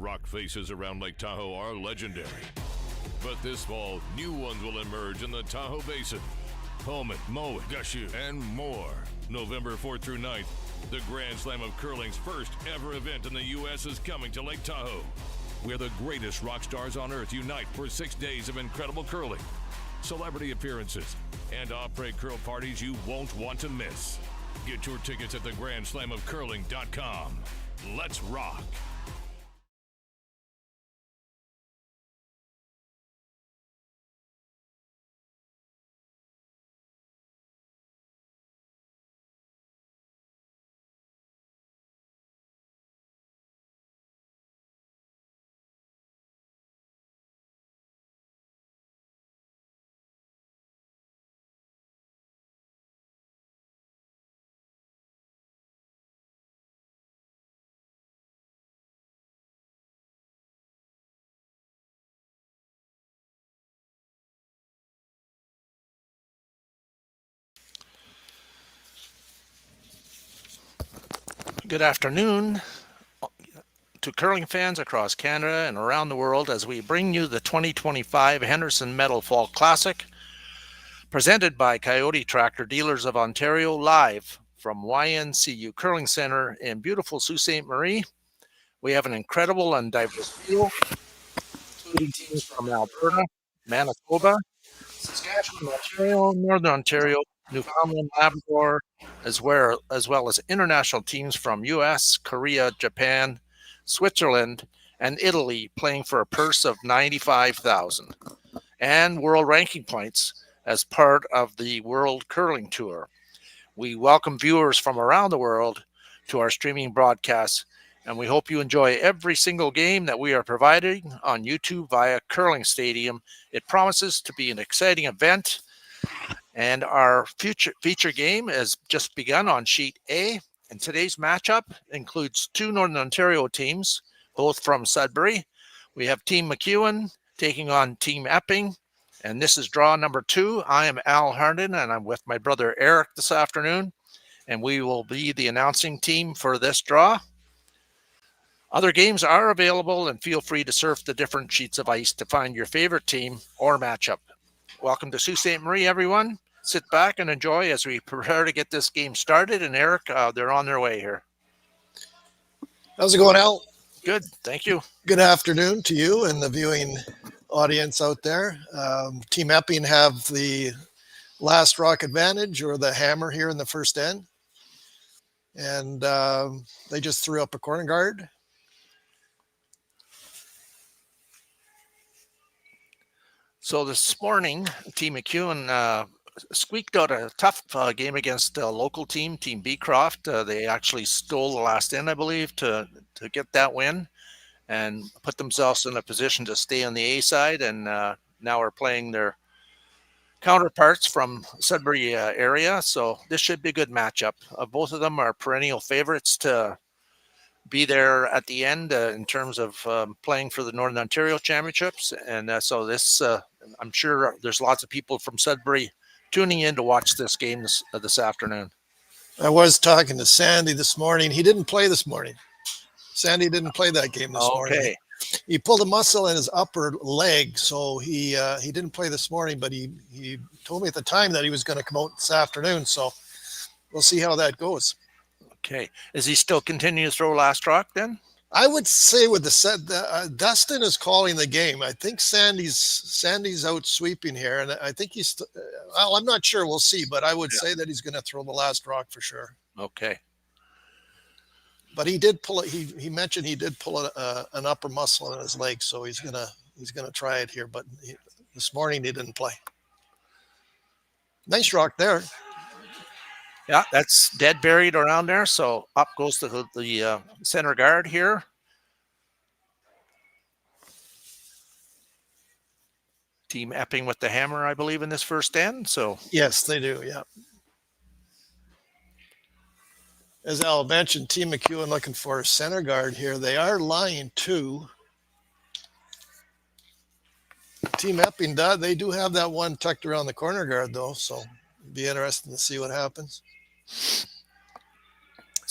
rock faces around Lake Tahoe are legendary. But this fall, new ones will emerge in the Tahoe Basin. Pullman, Mowat, Gushu, and more. November 4th through 9th, the Grand Slam of Curling's first ever event in the U.S. is coming to Lake Tahoe, where the greatest rock stars on earth unite for 6 days of incredible curling, celebrity appearances, and off-break curl parties you won't want to miss. Get your tickets at thegrandslamofcurling.com. Let's rock. Good afternoon to curling fans across Canada and around the world as we bring you the 2025 Henderson Medal Fall Classic, presented by Kioti Tractor Dealers of Ontario, live from YNCU Curling Center in beautiful Sault Ste. Marie. We have an incredible and diverse field, including teams from Alberta, Manitoba, Saskatchewan, Ontario, Northern Ontario, Newfoundland, Labrador, as well as international teams from US, Korea, Japan, Switzerland, and Italy, playing for a purse of $95,000 and world ranking points as part of the World Curling Tour. We welcome viewers from around the world to our streaming broadcasts, and we hope you enjoy every single game that we are providing on YouTube via Curling Stadium. It promises to be an exciting event, and our feature game has just begun on Sheet A. And today's matchup includes two Northern Ontario teams, both from Sudbury. We have Team MacEwan taking on Team Epping, and this is draw number 2. I am Al Harden, and I'm with my brother Eric this afternoon, and we will be the announcing team for this draw. Other games are available, and feel free to surf the different sheets of ice to find your favorite team or matchup. Welcome to Sault Ste. Marie, everyone. Sit back and enjoy as we prepare to get this game started. And Eric, they're on their way here. How's it going, Al? Good, thank you. Good afternoon to you and the viewing audience out there. Team Epping have the last rock advantage, or the hammer, here in the first end. And they just threw up a corner guard. So this morning, Team MacEwan squeaked out a tough game against a local team, Team Beecroft. They actually stole the last end, I believe, to get that win and put themselves in a position to stay on the A side, and now are playing their counterparts from Sudbury area. So this should be a good matchup. Both of them are perennial favorites to be there at the end in terms of playing for the Northern Ontario Championships. And so this, I'm sure there's lots of people from Sudbury tuning in to watch this game this afternoon. I was talking to Sandy this morning. He didn't play this morning. Sandy didn't play that game this morning. He pulled a muscle in his upper leg, so he didn't play this morning, but he told me at the time that he was going to come out this afternoon, so we'll see how that goes. Okay. Is he still continuing to throw last rock then? I would say with the set, Dustin is calling the game. I think Sandy's out sweeping here, and I think he's. Well, I'm not sure. We'll see, but I would say that he's going to throw the last rock for sure. Okay. But he did pull it. He mentioned he did pull an upper muscle in his leg, so he's gonna try it here. But this morning he didn't play. Nice rock there. Yeah, that's dead buried around there. So up goes to the center guard here. Team Epping with the hammer, I believe, in this first end. So yes, they do. Yeah. As Al mentioned, Team MacEwan looking for a center guard here. They are lying 2. Team Epping, they do have that one tucked around the corner guard, though, so it'd be interesting to see what happens.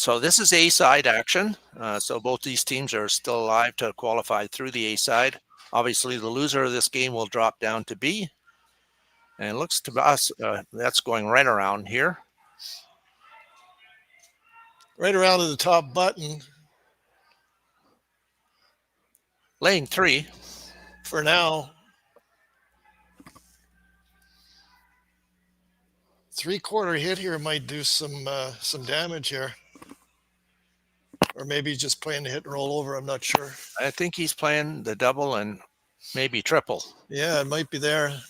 So this is A-side action. So both these teams are still alive to qualify through the A-side. Obviously, the loser of this game will drop down to B. And it looks to us that's going right around here. Right around to the top button. Lane 3. For now. 3/4 hit here might do some damage here. Or maybe he's just playing the hit and roll over. I'm not sure. I think he's playing the double and maybe triple. Yeah, it might be there.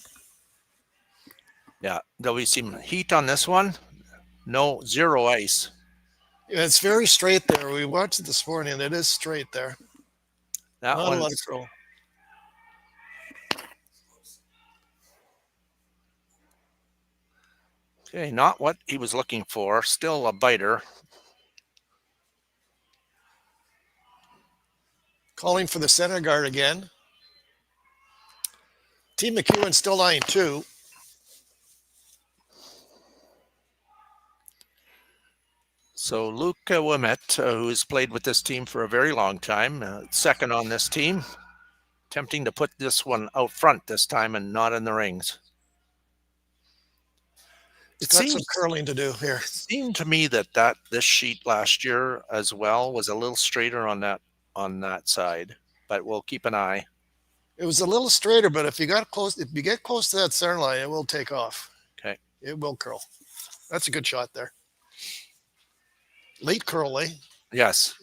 Yeah, there'll be some heat on this one. No, 0 ice. Yeah, it's very straight there. We watched it this morning, and it is straight there. That Not a lot of one's curl. okay, not what he was looking for. Still a biter. Calling for the center guard again. Team MacEwan still line 2. So Luke Wimet, who's played with this team for a very long time, second on this team, attempting to put this one out front this time and not in the rings. It's got some curling to do here. It seemed to me that this sheet last year as well was a little straighter on that side, but we'll keep an eye. It was a little straighter, but if you get close to that center line, it will take off. Okay. It will curl. That's a good shot there. Late curl, eh? Yes.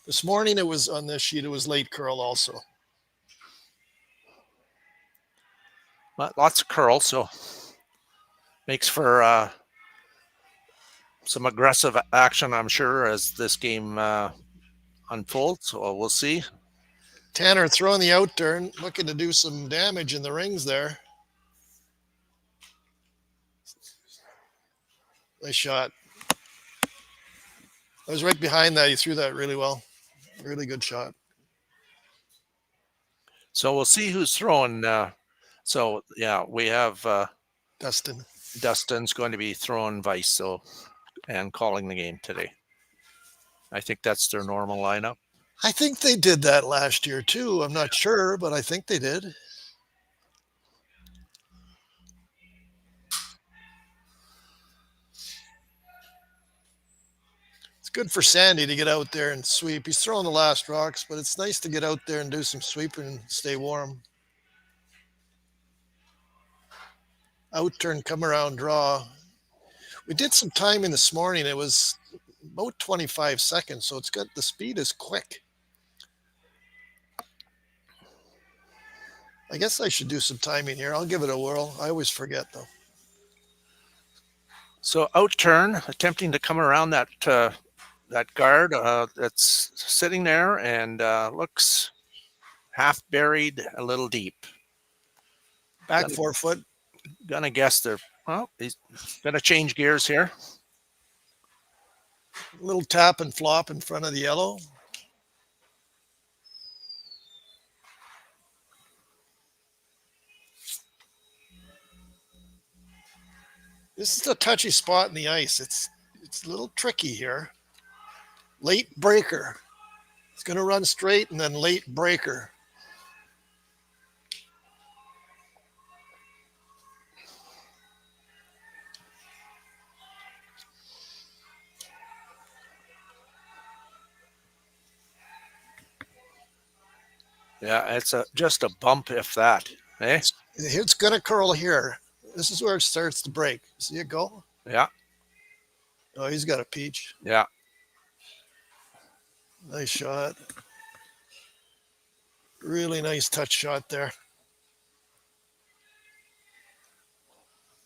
This morning it was on this sheet, it was late curl also. But lots of curl, so makes for some aggressive action, I'm sure, as this game unfolds. So we'll see. Tanner throwing the out turn, looking to do some damage in the rings there. Nice shot. I was right behind that. He threw that really well. Really good shot. So we'll see who's throwing. So, yeah, we have Dustin. Dustin's going to be throwing Vice and calling the game today. I think that's their normal lineup. I think they did that last year too. I'm not sure, but I think they did. It's good for Sandy to get out there and sweep. He's throwing the last rocks, but it's nice to get out there and do some sweeping and stay warm. Out turn, come around, draw. We did some timing this morning. It was about 25 seconds, so the speed is quick. I guess I should do some timing here. I'll give it a whirl. I always forget, though. So out turn, attempting to come around that guard that's sitting there and looks half buried, a little deep. Back 4 foot. Gonna guess he's gonna change gears here. Little tap and flop in front of the yellow. This is a touchy spot in the ice. It's a little tricky here. Late breaker. It's going to run straight and then late breaker. Yeah, it's just a bump, if that. Eh? It's going to curl here. This is where it starts to break. See it go? Yeah. Oh, he's got a peach. Yeah. Nice shot. Really nice touch shot there.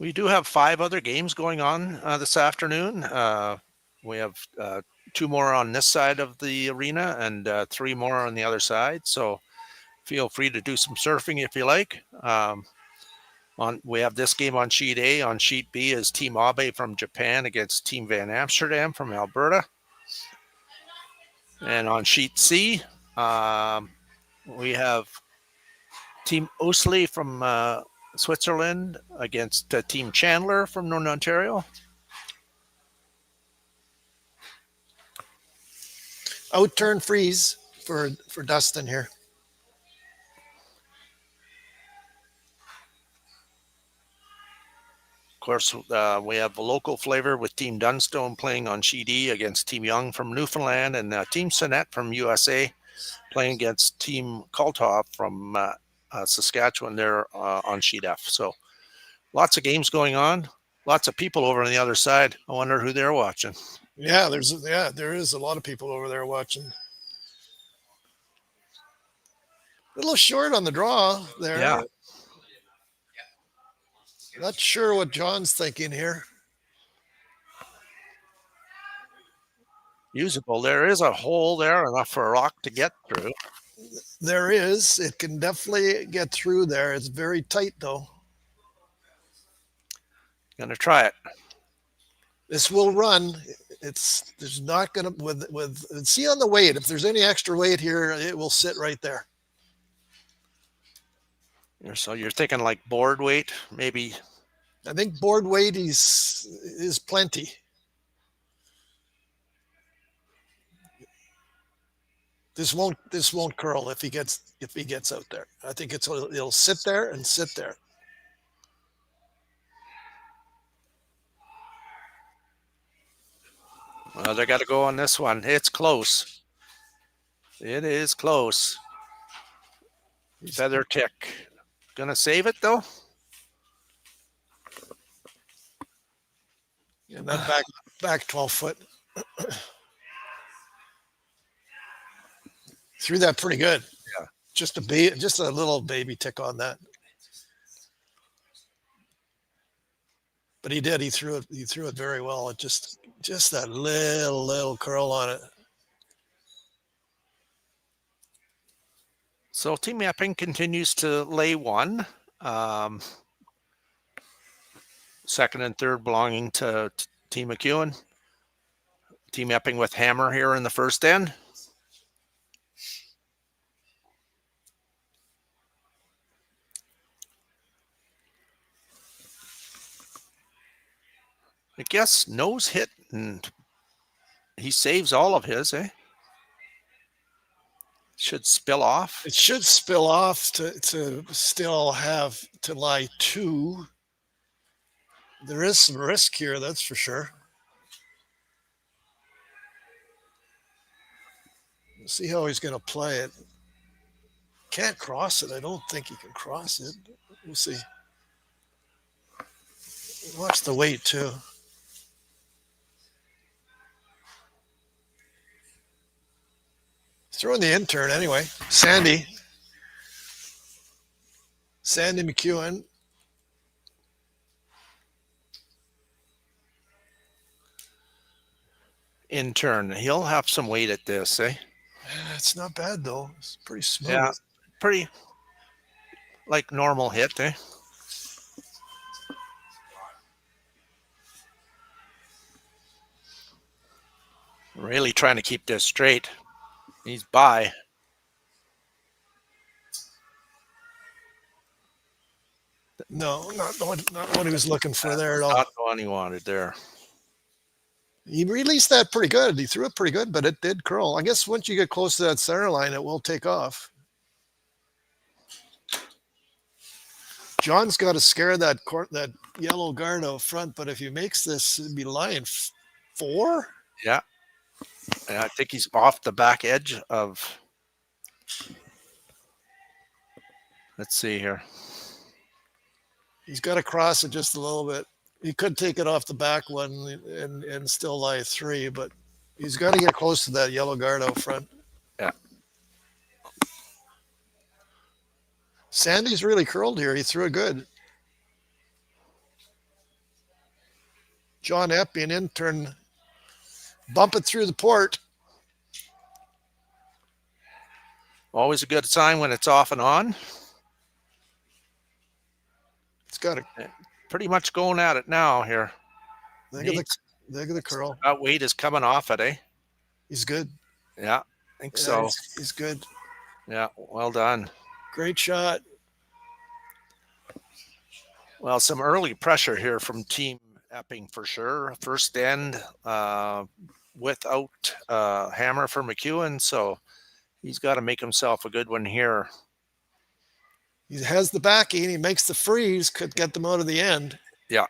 We do have 5 other games going on this afternoon. We have 2 more on this side of the arena and 3 more on the other side. So feel free to do some surfing if you like. We have this game on sheet A. On sheet B is Team Abe from Japan against Team Van Amsterdam from Alberta. And on sheet C, we have Team Osley from Switzerland against Team Chandler from Northern Ontario. Out turn freeze for Dustin here. Of course, we have a local flavor with Team Dunstone playing on Sheet E against Team Young from Newfoundland, and Team Sonnet from USA playing against Team Kalthoff from Saskatchewan there on Sheet F. So lots of games going on. Lots of people over on the other side. I wonder who they're watching. Yeah, there is a lot of people over there watching. A little short on the draw there. Yeah. Not sure what John's thinking here. Usable. There is a hole there enough for a rock to get through. There is. It can definitely get through there. It's very tight though. Gonna try it. This will run. There's not gonna with see on the weight. If there's any extra weight here, it will sit right there. So you're thinking like board weight, maybe. I think board weight is plenty. This won't curl if he gets out there. I think it'll sit there and sit there. Well, they got to go on this one. It's close. It is close. Feather tick. Gonna save it though. And that back 12 foot. Threw that pretty good. Yeah. Just a little baby tick on that. But he did. He threw it very well. It just that little curl on it. So Team Epping continues to lay one. Second and third belonging to Team MacEwan. Team Epping with hammer here in the first end. I guess nose hit and he saves all of his, eh? Should spill off. It should spill off to still have to lie two. There is some risk here, that's for sure. We'll see how he's going to play it. Can't cross it. I don't think he can cross it. We'll see. Watch the weight too. Throwing the intern anyway. Sandy MacEwan. Intern. He'll have some weight at this, eh? It's not bad though. It's pretty smooth. Yeah, pretty like normal hit, eh? Really trying to keep this straight. He's by. No, not what he was looking for there at all. Not the one he wanted there. He released that pretty good. He threw it pretty good, but it did curl. I guess once you get close to that center line, it will take off. John's got to scare that yellow guard out front, but if he makes this, it'd be lying 4. Yeah. And I think he's off the back edge of. Let's see here. He's got to cross it just a little bit. He could take it off the back one and still lie 3, but he's got to get close to that yellow guard out front. Yeah. Sandy's really curled here. He threw it good. John Epping, intern, bump it through the port. Always a good sign when it's off and on. It's got to pretty much going at it now here. Look at the curl. That weight is coming off it, eh? He's good. Yeah, I think so. He's good. Yeah, well done. Great shot. Well, some early pressure here from Team Epping for sure. First end, without hammer for MacEwan, so he's got to make himself a good one here. He has the backing. He makes the freeze. Could get them out of the end. Yeah.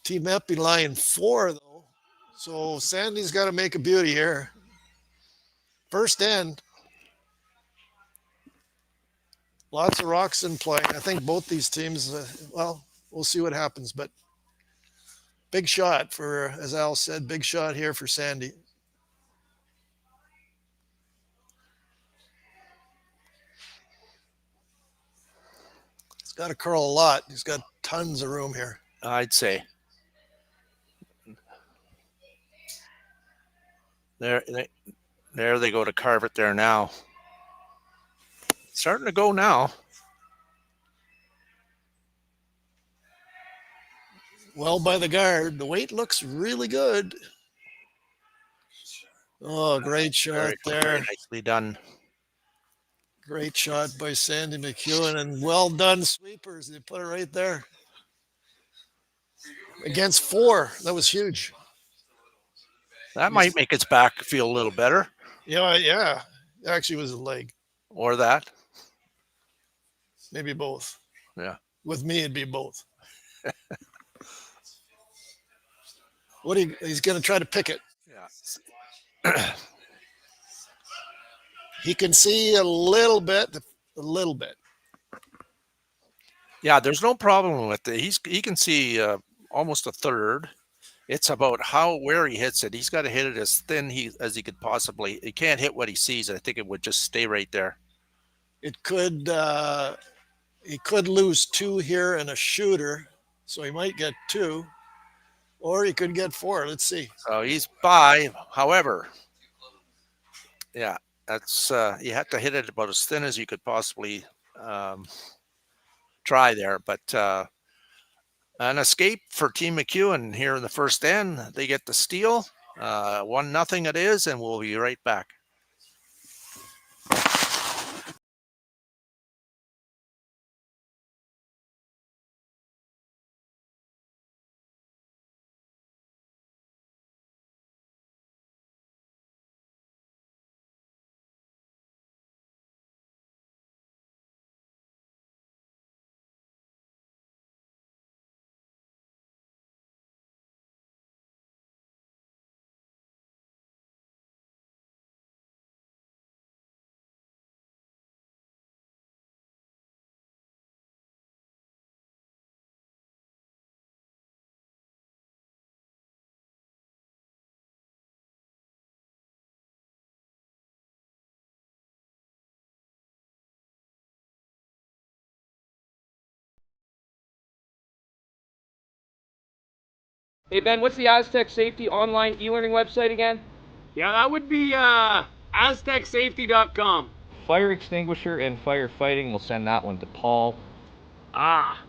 Team Epping lying 4, though. So Sandy's got to make a beauty here. First end. Lots of rocks in play. I think both these teams, well, we'll see what happens. But big shot for, as Al said, big shot here for Sandy. He's got to curl a lot. He's got tons of room here. I'd say. There they go to carve it there now. Starting to go now. Well by the guard. The weight looks really good. Oh, great shot there. Very nicely done. Great shot by Sandy MacEwan, and well done sweepers. They put it right there. Against 4. That was huge. That might make its back feel a little better. Yeah. It actually was a leg. Or that. Maybe both. Yeah. With me, it'd be both. He's going to try to pick it. Yeah. He can see a little bit. Yeah, there's no problem with it. He can see almost a third. It's about where he hits it. He's got to hit it as thin as he could possibly. He can't hit what he sees. I think it would just stay right there. It could. He could lose 2 here and a shooter, so he might get 2, or he could get 4. Let's see. So he's by. However, yeah, that's you have to hit it about as thin as you could possibly try there. But an escape for Team MacEwan here in the first end. They get the steal. 1-0 it is, and we'll be right back. Hey Ben, what's the Aztec Safety online e-learning website again? Yeah, that would be aztecsafety.com. Fire extinguisher and firefighting, we'll send that one to Paul. Ah,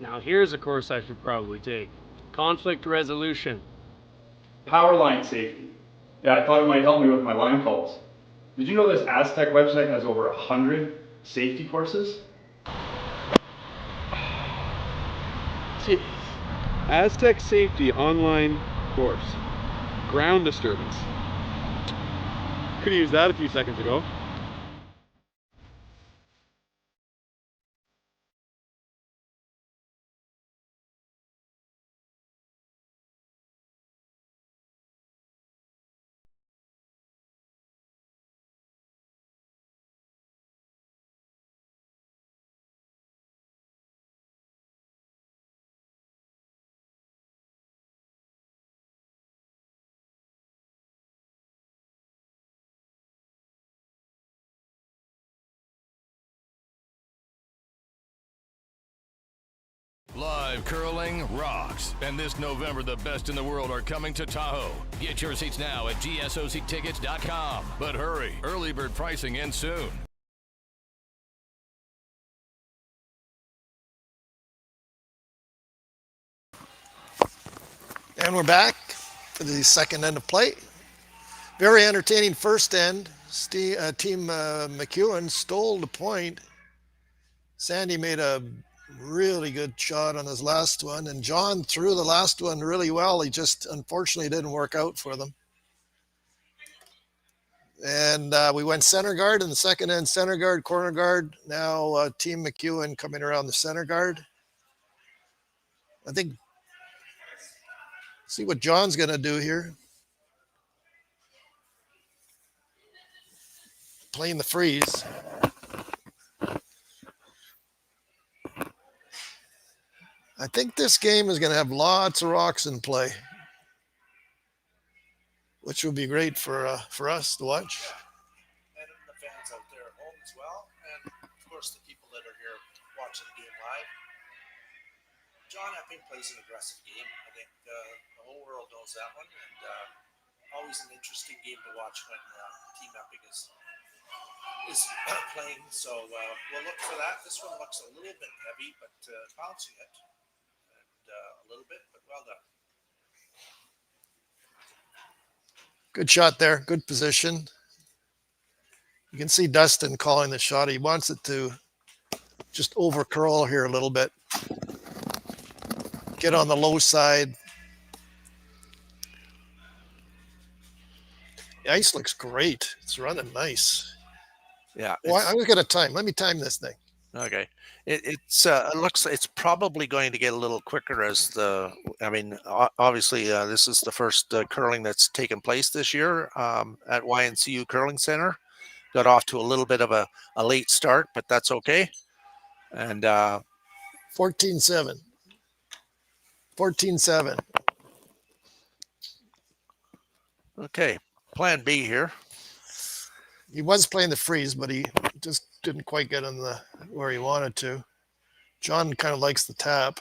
now here's a course I should probably take. Conflict resolution. Power line safety. Yeah, I thought it might help me with my line calls. Did you know this Aztec website has over 100 safety courses? Jeez. Aztec Safety online course. Ground disturbance. Could have used that a few seconds ago. Live curling rocks. And this November, the best in the world are coming to Tahoe. Get your seats now at gsoctickets.com. But hurry, early bird pricing ends soon. And we're back for the second end of play. Very entertaining first end. Team MacEwan stole the point. Sandy made a Really good shot on his last one. And John threw the last one really well. He just unfortunately didn't work out for them. And we went center guard in the second end, center guard, corner guard. Now Team MacEwan coming around the center guard. I think, see what John's going to do here. Playing the freeze. I think this game is going to have lots of rocks in play, which will be great for us to watch. And the fans out there at home as well, and of course the people that are here watching the game live. John Epping plays an aggressive game. I think the whole world knows that one, and always an interesting game to watch when Team Epping is playing. So we'll look for that. This one looks a little bit heavy, but bouncing it. A little bit, but well done. Good shot there. Good position. You can see Dustin calling the shot. He wants it to just over curl here a little bit. Get on the low side. The ice looks great. It's running nice. Yeah. Well, I'm going to time. Let me time this thing. Okay. It looks it's probably going to get a little quicker as obviously this is the first curling that's taken place this year at YNCU Curling Center. Got off to a little bit of a late start, but that's okay. And 14-7. 14-7. Okay, plan B here. He was playing the freeze, but he just didn't quite get in where he wanted to. John kind of likes the tap.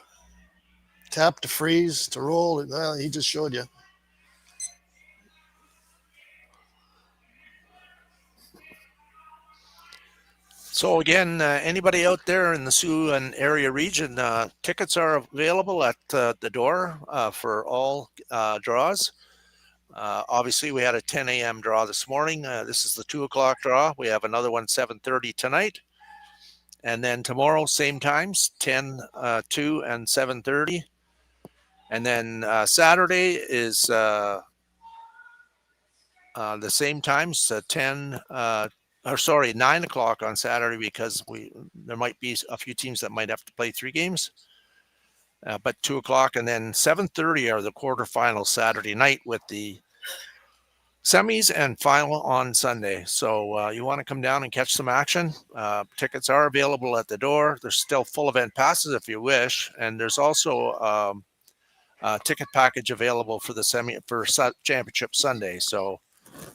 Tap to freeze, to roll. Well, he just showed you. So again, anybody out there in the Sioux and area region, tickets are available at the door for all draws. Obviously, we had a 10 a.m. draw this morning. This is the 2 o'clock draw. We have another one 7:30 tonight. And then tomorrow, same times, 10, 2, and 7:30. And then Saturday is the same times, 9 o'clock on Saturday, because there might be a few teams that might have to play 3 games. But 2 o'clock, and then 7:30 are the quarterfinals Saturday night, with the semis and final on Sunday. So you want to come down and catch some action. Tickets are available at the door. There's still full event passes if you wish, and there's also a ticket package available for the championship Sunday. So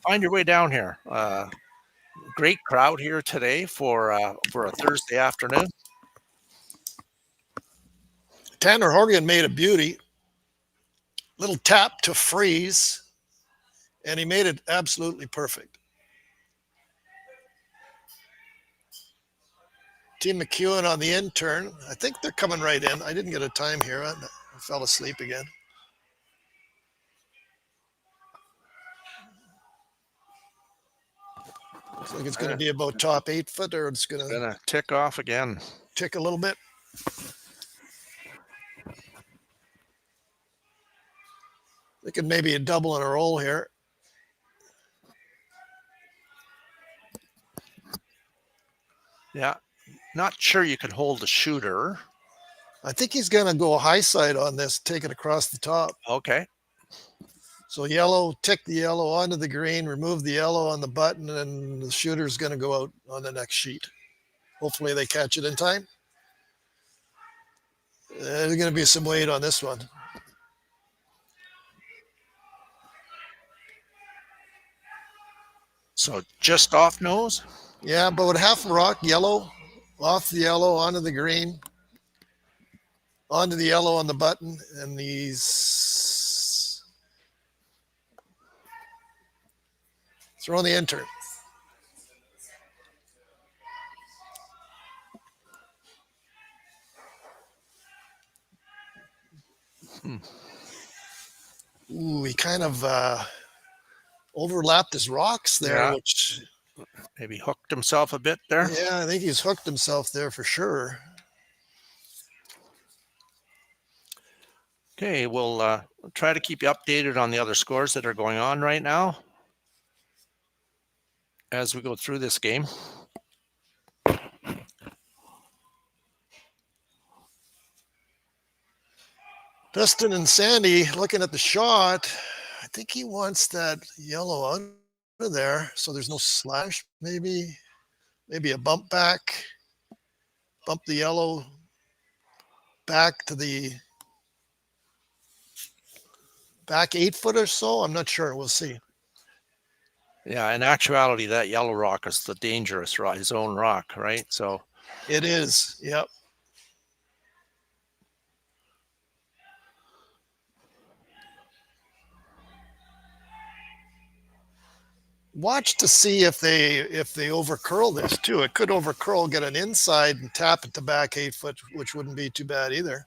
find your way down here. Great crowd here today for a Thursday afternoon. Tanner Horgan made a beauty. Little tap to freeze, and he made it absolutely perfect. Team MacEwan on the in turn. I think they're coming right in. I didn't get a time here. I fell asleep again. Looks like it's going to be about top 8 foot, or it's going to tick off again. Tick a little bit. Thinking maybe a double and a roll here. Yeah, not sure you can hold the shooter. I think he's going to go high side on this, take it across the top. Okay. So yellow, tick the yellow onto the green, remove the yellow on the button, and the shooter's going to go out on the next sheet. Hopefully they catch it in time. There's going to be some weight on this one. So just off nose? Yeah, about half a rock, yellow, off the yellow, onto the green, onto the yellow on the button, and these throw in the intern. Ooh, he kind of overlapped his rocks there, yeah. Which maybe hooked himself a bit there. Yeah, I think he's hooked himself there for sure. Okay, we'll try to keep you updated on the other scores that are going on right now as we go through this game. Dustin and Sandy looking at the shot. I think he wants that yellow out of there so there's no slash. Maybe a bump back. Bump the yellow back to the back 8 foot or so. I'm not sure. We'll see. Yeah, in actuality, that yellow rock is the dangerous rock, his own rock, right? So it is. Yep. Watch to see if they over curl this too. It could over curl, get an inside and tap it to back 8 foot, which wouldn't be too bad either.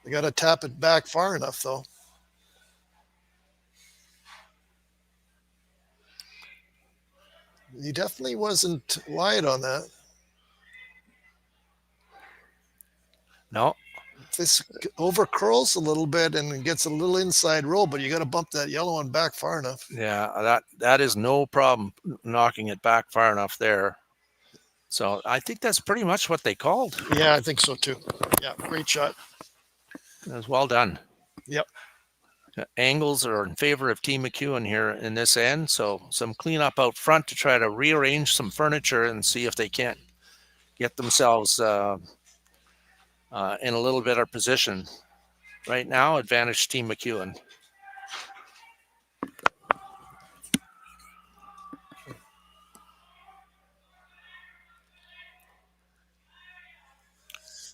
They got to tap it back far enough though. He definitely wasn't wide on that. No. This over curls a little bit and gets a little inside roll, but you got to bump that yellow one back far enough. Yeah, that is no problem knocking it back far enough there. So I think that's pretty much what they called. Yeah, I think so too. Yeah, great shot. That was well done. Yep. Angles are in favor of Team MacEwan here in this end. So some cleanup out front to try to rearrange some furniture and see if they can't get themselves in a little better position. Right now, advantage Team MacEwan.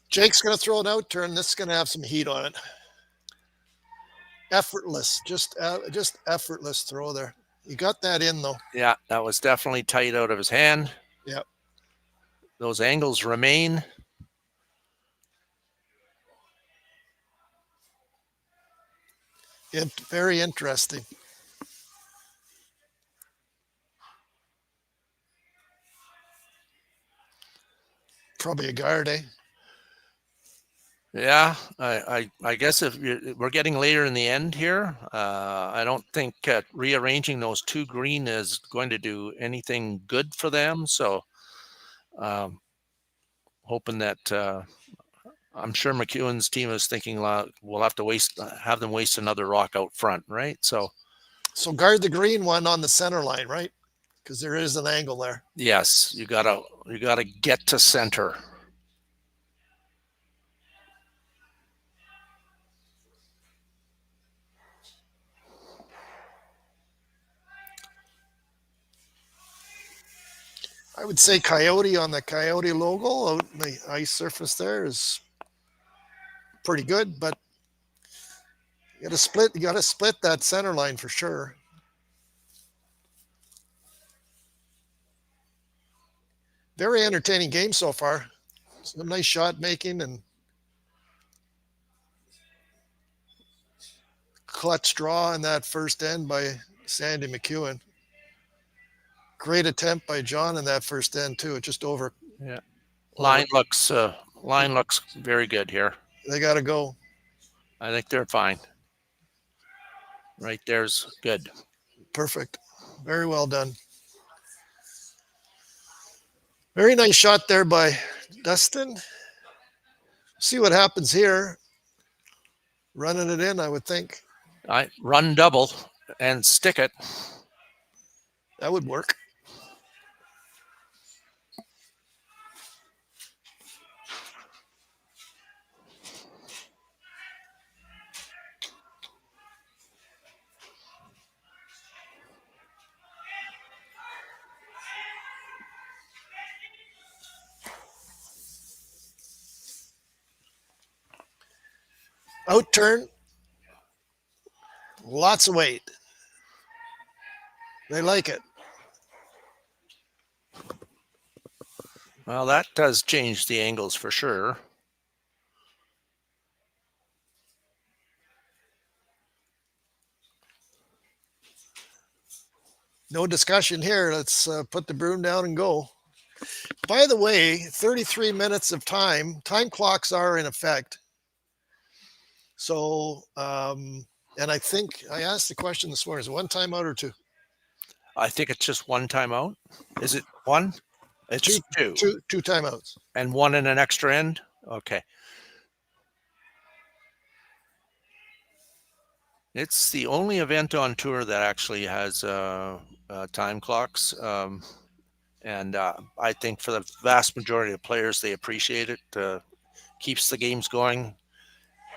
Jake's going to throw an out turn. This is going to have some heat on it. Effortless, just effortless throw there. You got that in though. Yeah, that was definitely tight out of his hand. Yep. Those angles remain. Very interesting. Probably a guard, eh? Yeah, I guess if we're getting later in the end here, I don't think rearranging those two green is going to do anything good for them. So hoping that I'm sure MacEwan's team is thinking we'll have to have them waste another rock out front, right? So guard the green one on the center line, right? Because there is an angle there. Yes, you gotta get to center. I would say Kioti on the Kioti logo out in the ice surface there is pretty good, but you got to split that center line for sure. Very entertaining game so far. Some nice shot making and clutch draw in that first end by Sandy MacEwan. Great attempt by John in that first end too. It just over. Yeah. Line looks very good here. They got to go. I think they're fine. Right there's good. Perfect. Very well done. Very nice shot there by Dustin. See what happens here. Running it in, I would think. I run double and stick it. That would work. Out turn. Lots of weight. They like it. Well, that does change the angles for sure. No discussion here. Let's put the broom down and go. By the way, 33 minutes of time clocks are in effect. So, and I think I asked the question this morning, is it one timeout or two? I think it's just one timeout. Is it one? It's two. Two timeouts. And one in an extra end? Okay. It's the only event on tour that actually has time clocks. And I think for the vast majority of players, they appreciate it. Keeps the games going.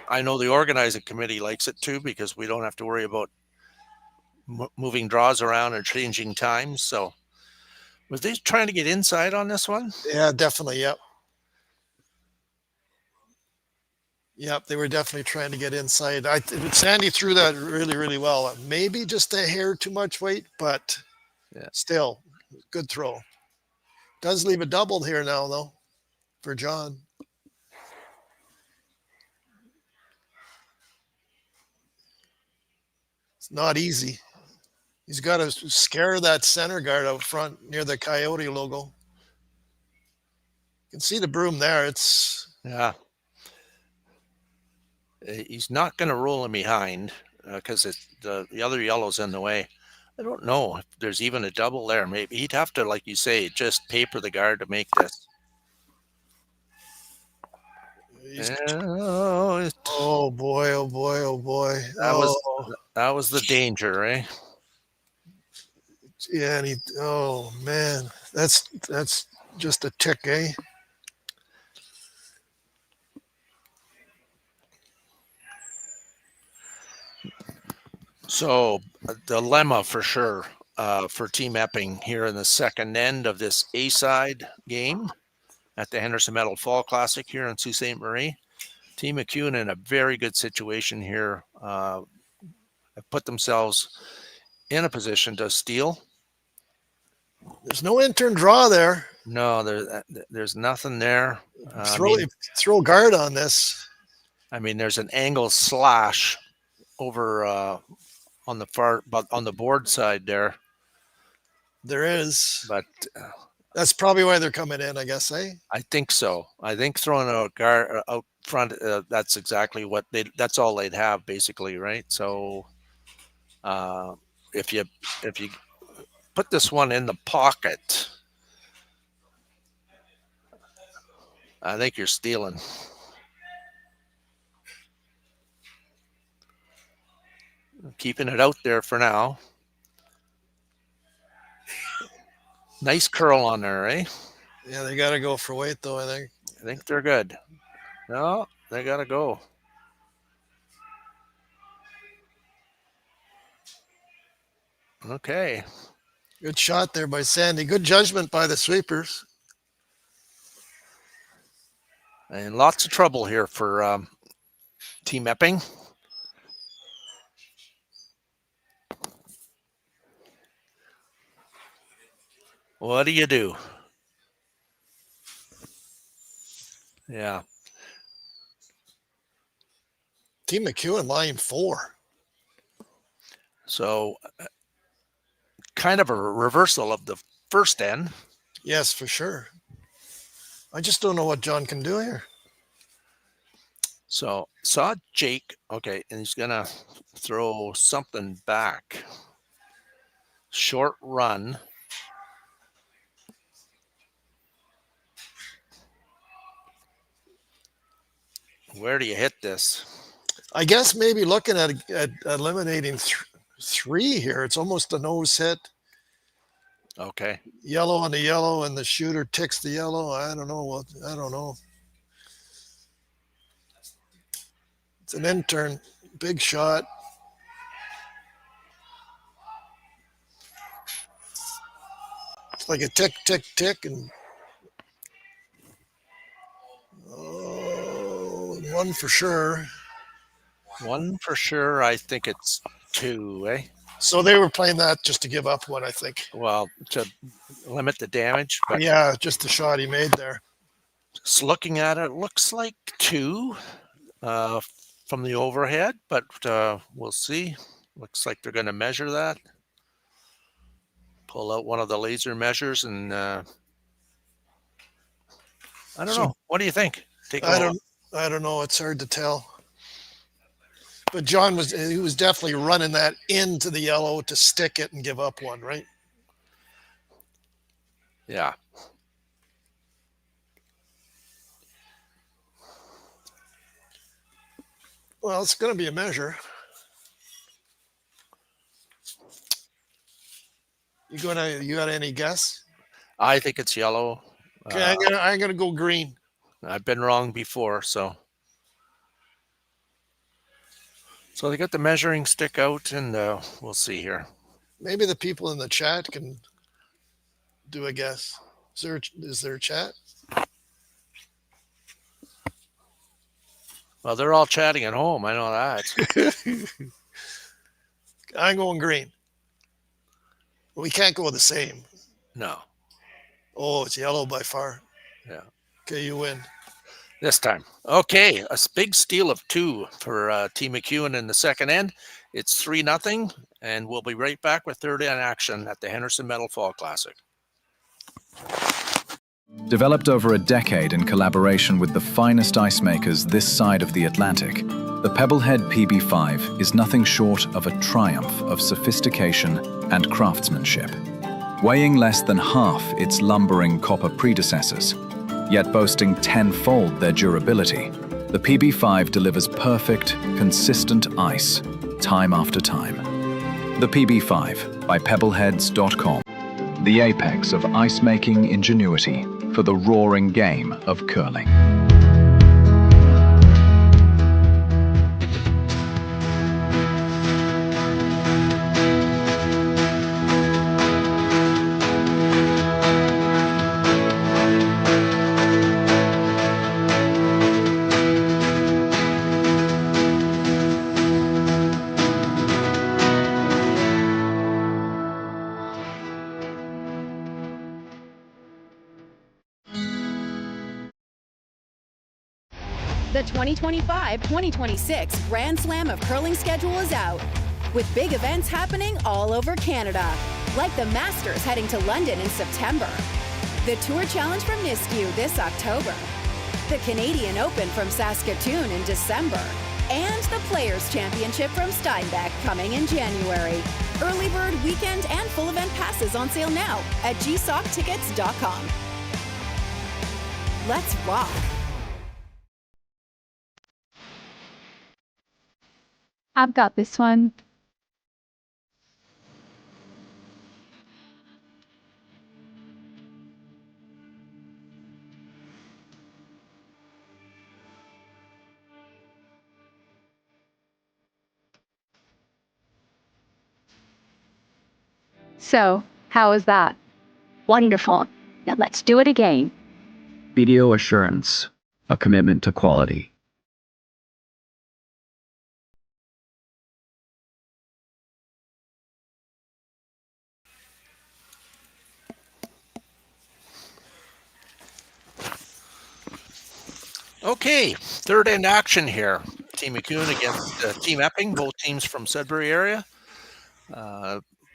I know the organizing committee likes it too, because we don't have to worry about moving draws around and changing times. So was they trying to get inside on this one? Yeah, definitely. Yep. Yep, they were definitely trying to get inside. Sandy threw that really, really well. Maybe just a hair too much weight, but still, good throw. Does leave a double here now, though, for John. It's not easy. He's got to scare that center guard out front near the Kioti logo. You can see the broom there. Yeah. He's not going to roll him behind because the other yellow's in the way. I don't know if there's even a double there. Maybe he'd have to, like you say, just paper the guard to make this. Oh boy! Oh boy! Oh boy! That was the danger, eh? Yeah, and oh man, that's just a tick, eh? So a dilemma for sure for Team Epping here in the second end of this A-side game at the Henderson Metal Fall Classic here in Sault Ste. Marie. Team MacEwan in a very good situation here. Have put themselves in a position to steal. There's no intern draw there. No, there's nothing there. Throw guard on this. I mean, there's an angle slash over on the board side there. There is, but that's probably why they're coming in, I guess, eh? I think so. I think throwing a guard out front, that's exactly what that's all they'd have basically, right? So if you put this one in the pocket, I think you're stealing. Keeping it out there for now. Nice curl on there, eh? Yeah, they got to go for weight, though, I think. I think they're good. No, they got to go. Okay. Good shot there by Sandy. Good judgment by the sweepers. And lots of trouble here for Team Epping. What do you do? Yeah. Team MacEwan line 4. So kind of a reversal of the first end. Yes, for sure. I just don't know what John can do here. So saw Jake. Okay, and he's going to throw something back. Short run. Where do you hit this? I guess maybe looking at eliminating 3 here. It's almost a nose hit. Okay. Yellow on the yellow, and the shooter ticks the yellow. I don't know. I don't know. It's an intern. Big shot. It's like a tick, tick, tick, and one for sure. One for sure. I think it's 2, eh? So they were playing that just to give up one, I think. Well, to limit the damage. But yeah, just the shot he made there. Just looking at it, looks like 2 from the overhead, but we'll see. Looks like they're going to measure that. Pull out one of the laser measures and I don't So know. What do you think? Take a I look. don't know. It's hard to tell. But John was definitely running that into the yellow to stick it and give up one, right? Yeah. Well, it's going to be a measure. You got any guess? I think it's yellow. Okay, I'm gonna go green. I've been wrong before, so they got the measuring stick out, and we'll see here. Maybe the people in the chat can do a guess. Is there a chat? Well, they're all chatting at home. I know that. I'm going green. We can't go the same. No. Oh, it's yellow by far. Yeah. Okay, you win. This time. Okay, a big steal of 2 for Team MacEwan in the second end. It's 3-0, and we'll be right back with third end action at the Henderson Metal Fall Classic. Developed over a decade in collaboration with the finest ice makers this side of the Atlantic, the Pebblehead PB5 is nothing short of a triumph of sophistication and craftsmanship. Weighing less than half its lumbering copper predecessors, yet boasting 10-fold their durability, the PB5 delivers perfect, consistent ice, time after time. The PB5 by Pebbleheads.com. The apex of ice-making ingenuity for the roaring game of curling. The 2025-2026 Grand Slam of Curling schedule is out, with big events happening all over Canada, like the Masters heading to London in September, the Tour Challenge from YNCU this October, the Canadian Open from Saskatoon in December, and the Players' Championship from Steinbach coming in January. Early bird weekend and full event passes on sale now at gsoctickets.com. Let's rock! I've got this one. So, how is that? Wonderful. Now let's do it again. BDO Assurance, a commitment to quality. Okay, third end action here. Team MacEwan against Team Epping, both teams from Sudbury area.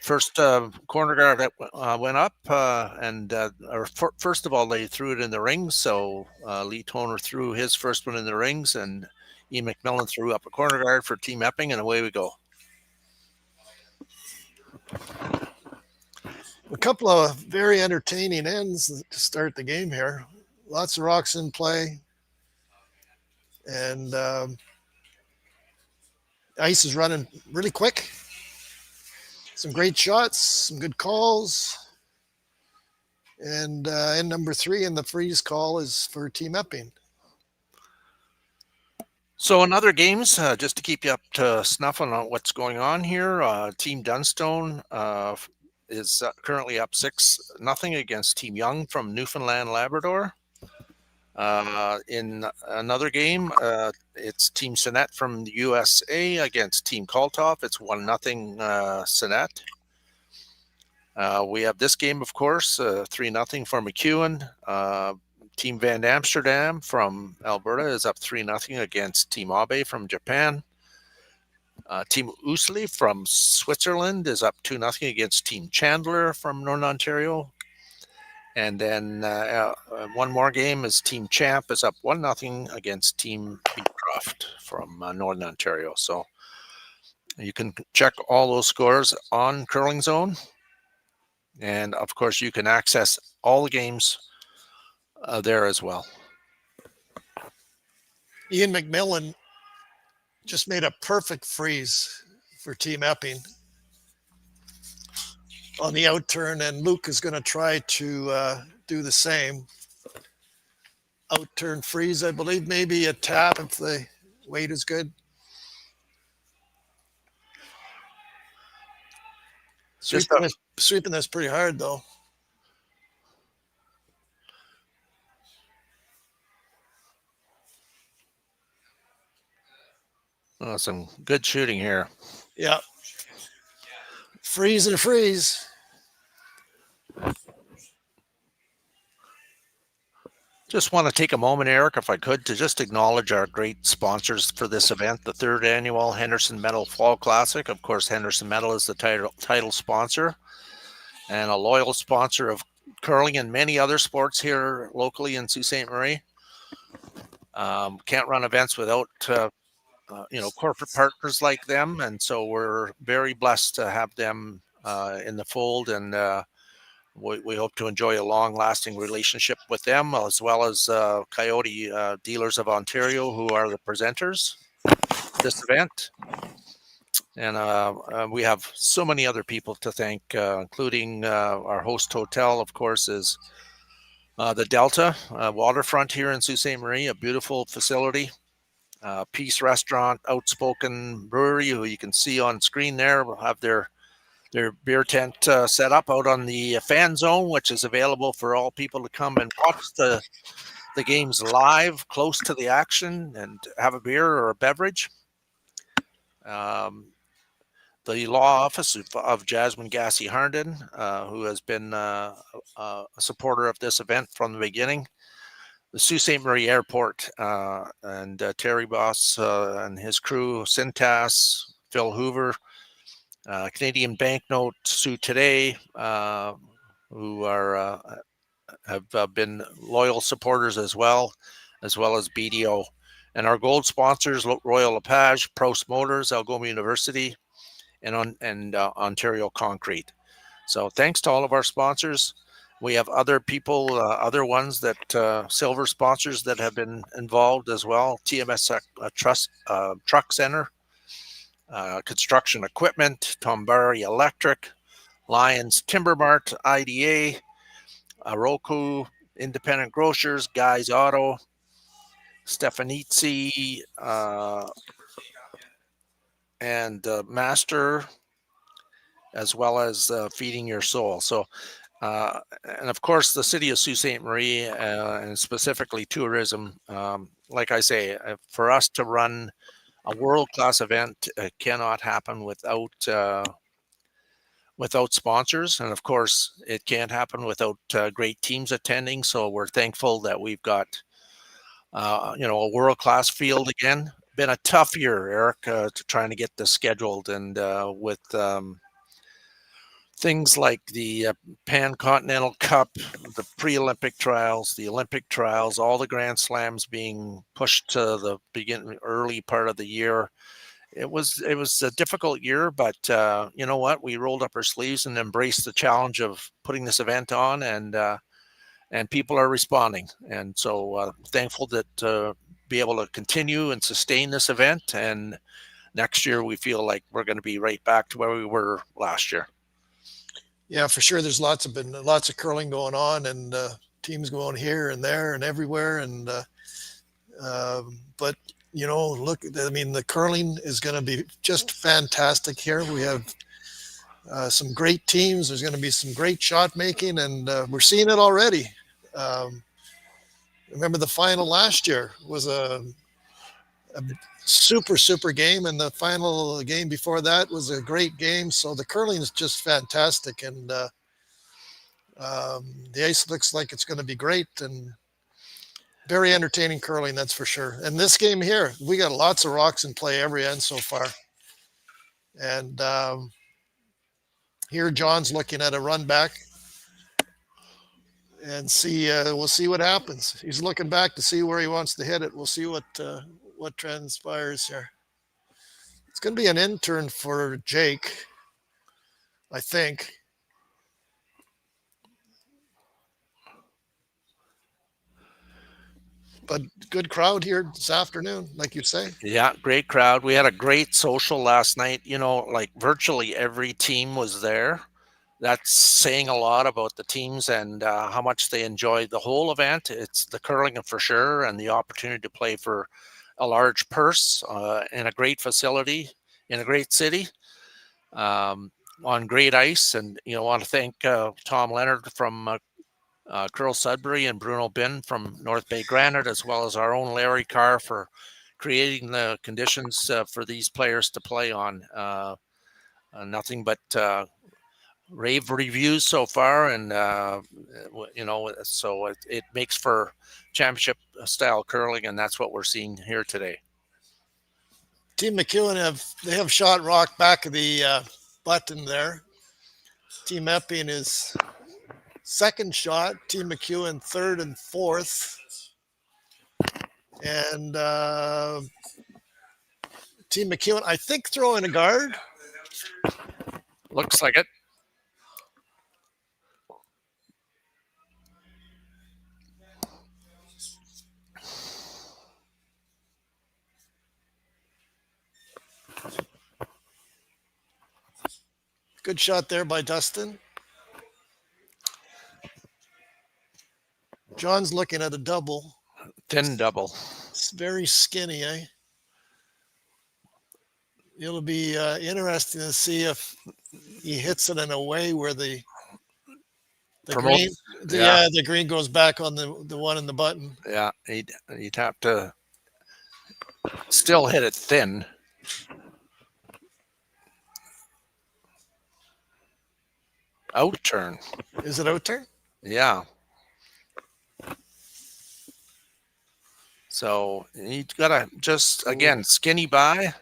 First corner guard that went up, first of all, they threw it in the rings. So Lee Toner threw his first one in the rings, and Ian McMillan threw up a corner guard for Team Epping, and away we go. A couple of very entertaining ends to start the game here. Lots of rocks in play. And ice is running really quick. Some great shots, some good calls. And end number 3 in the freeze call is for Team Epping. So in other games, just to keep you up to snuff on what's going on here, Team Dunstone is currently up 6-0 against Team Young from Newfoundland, Labrador. In another game, it's Team Sinet from the USA against Team Kalthoff. It's 1-0 Sinet. We have this game, of course, 3-0 for MacEwan. Team Van Amsterdam from Alberta is up 3-0 against Team Abe from Japan. Team Usli from Switzerland is up 2-0 against Team Chandler from Northern Ontario. And then one more game is Team Champ is up 1-0 against Team Beecroft from Northern Ontario. So you can check all those scores on Curling Zone. And of course, you can access all the games there as well. Ian McMillan just made a perfect freeze for Team Epping on the outturn, and Luke is going to try to do the same. Outturn freeze, I believe, maybe a tap if the weight is good. Sweeping this pretty hard, though. Oh, some good shooting here. Yeah. Freeze and freeze. Just want to take a moment, Eric, if I could, to just acknowledge our great sponsors for this event, the 3rd annual Henderson Medal Fall Classic. Of course, Henderson Medal is the title sponsor and a loyal sponsor of curling and many other sports here locally in Sault Ste. Marie. Can't run events without corporate partners like them, and so we're very blessed to have them in the fold, and we hope to enjoy a long-lasting relationship with them, as well as Kioti Dealers of Ontario, who are the presenters of this event. And we have so many other people to thank, including our host hotel, of course, is the Delta Waterfront here in Sault Ste. Marie, a beautiful facility. Peace Restaurant, Outspoken Brewery, who you can see on screen there, will have their beer tent set up out on the fan zone, which is available for all people to come and watch the games live, close to the action, and have a beer or a beverage. The law office of Jasmine Gassy Harnden, who has been a supporter of this event from the beginning. The Sault Ste. Marie Airport and Terry Boss and his crew, Cintas, Phil Hoover, Canadian Banknote, Sue Today, who have been loyal supporters as well as BDO. And our gold sponsors, Royal LePage, Prost Motors, Algoma University, and Ontario Concrete. So thanks to all of our sponsors. We have other people, other ones that silver sponsors that have been involved as well. TMS Truck Center, Construction Equipment, Tombari Electric, Lions Timber Mart, IDA, Roku, Independent Grocers, Guys Auto, Stefanizzi, and Master, as well as Feeding Your Soul. So, and of course, the city of Sault Ste. Marie, and specifically tourism, like I say, for us to run a world-class event cannot happen without sponsors. And of course, it can't happen without great teams attending. So we're thankful that we've got, a world-class field again. Been a tough year, Eric, trying to get this scheduled, and with things like the Pan Continental Cup, the pre-Olympic trials, the Olympic trials, all the Grand Slams being pushed to the early part of the year. It was a difficult year, but you know what? We rolled up our sleeves and embraced the challenge of putting this event on, and people are responding. And so thankful that be able to continue and sustain this event. And next year, we feel like we're going to be right back to where we were last year. Yeah, for sure. There's lots of curling going on, and teams going here and there and everywhere. And but look, I mean, the curling is going to be just fantastic here. We have some great teams. There's going to be some great shot making, and we're seeing it already. Remember the final last year was a super game, and the final game before that was a great game. So the curling is just fantastic, and the ice looks like it's going to be great and very entertaining curling, that's for sure. And this game here, we got lots of rocks in play every end so far. And here John's looking at a run back. and see. We'll see what happens. He's looking back to see where he wants to hit it. We'll see what transpires here. It's going to be an intern for Jake, I think. But good crowd here this afternoon, like you say. Yeah, great crowd. We had a great social last night. You know, like virtually every team was there. That's saying a lot about the teams and how much they enjoyed the whole event. It's the curling for sure, and the opportunity to play for a large purse in a great facility in a great city on great ice. And you know, want to thank Tom Leonard from Curl Sudbury and Bruno Bin from North Bay Granite, as well as our own Larry Carr for creating the conditions for these players to play on. Nothing but rave reviews so far, and you know, so it makes for championship style curling, and that's what we're seeing here today. Team MacEwan have shot rock back of the button there. Team Epping is second shot. Team MacEwan third and fourth, and Team MacEwan, I think, throwing a guard. Looks like it. Good shot there by Dustin. John's looking at a double. Thin double. It's very skinny, eh? It'll be interesting to see if he hits it in a way where the green, the green goes back on the one in the button. Yeah, he'd have to still hit it thin. Out turn. Is it out turn? Yeah. So you gotta just again skinny by.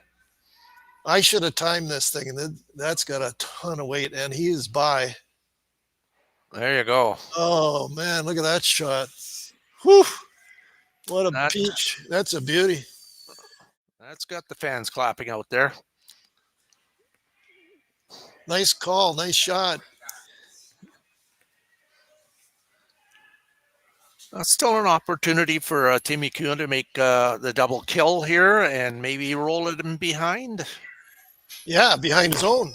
I should have timed this thing, and that's got a ton of weight, and he is by. There you go. Oh man, look at that shot! Whew! What a peach! That's a beauty. That's got the fans clapping out there. Nice call, nice shot. Still an opportunity for Team MacEwan to make the double kill here and maybe roll it in behind. Yeah, behind his own,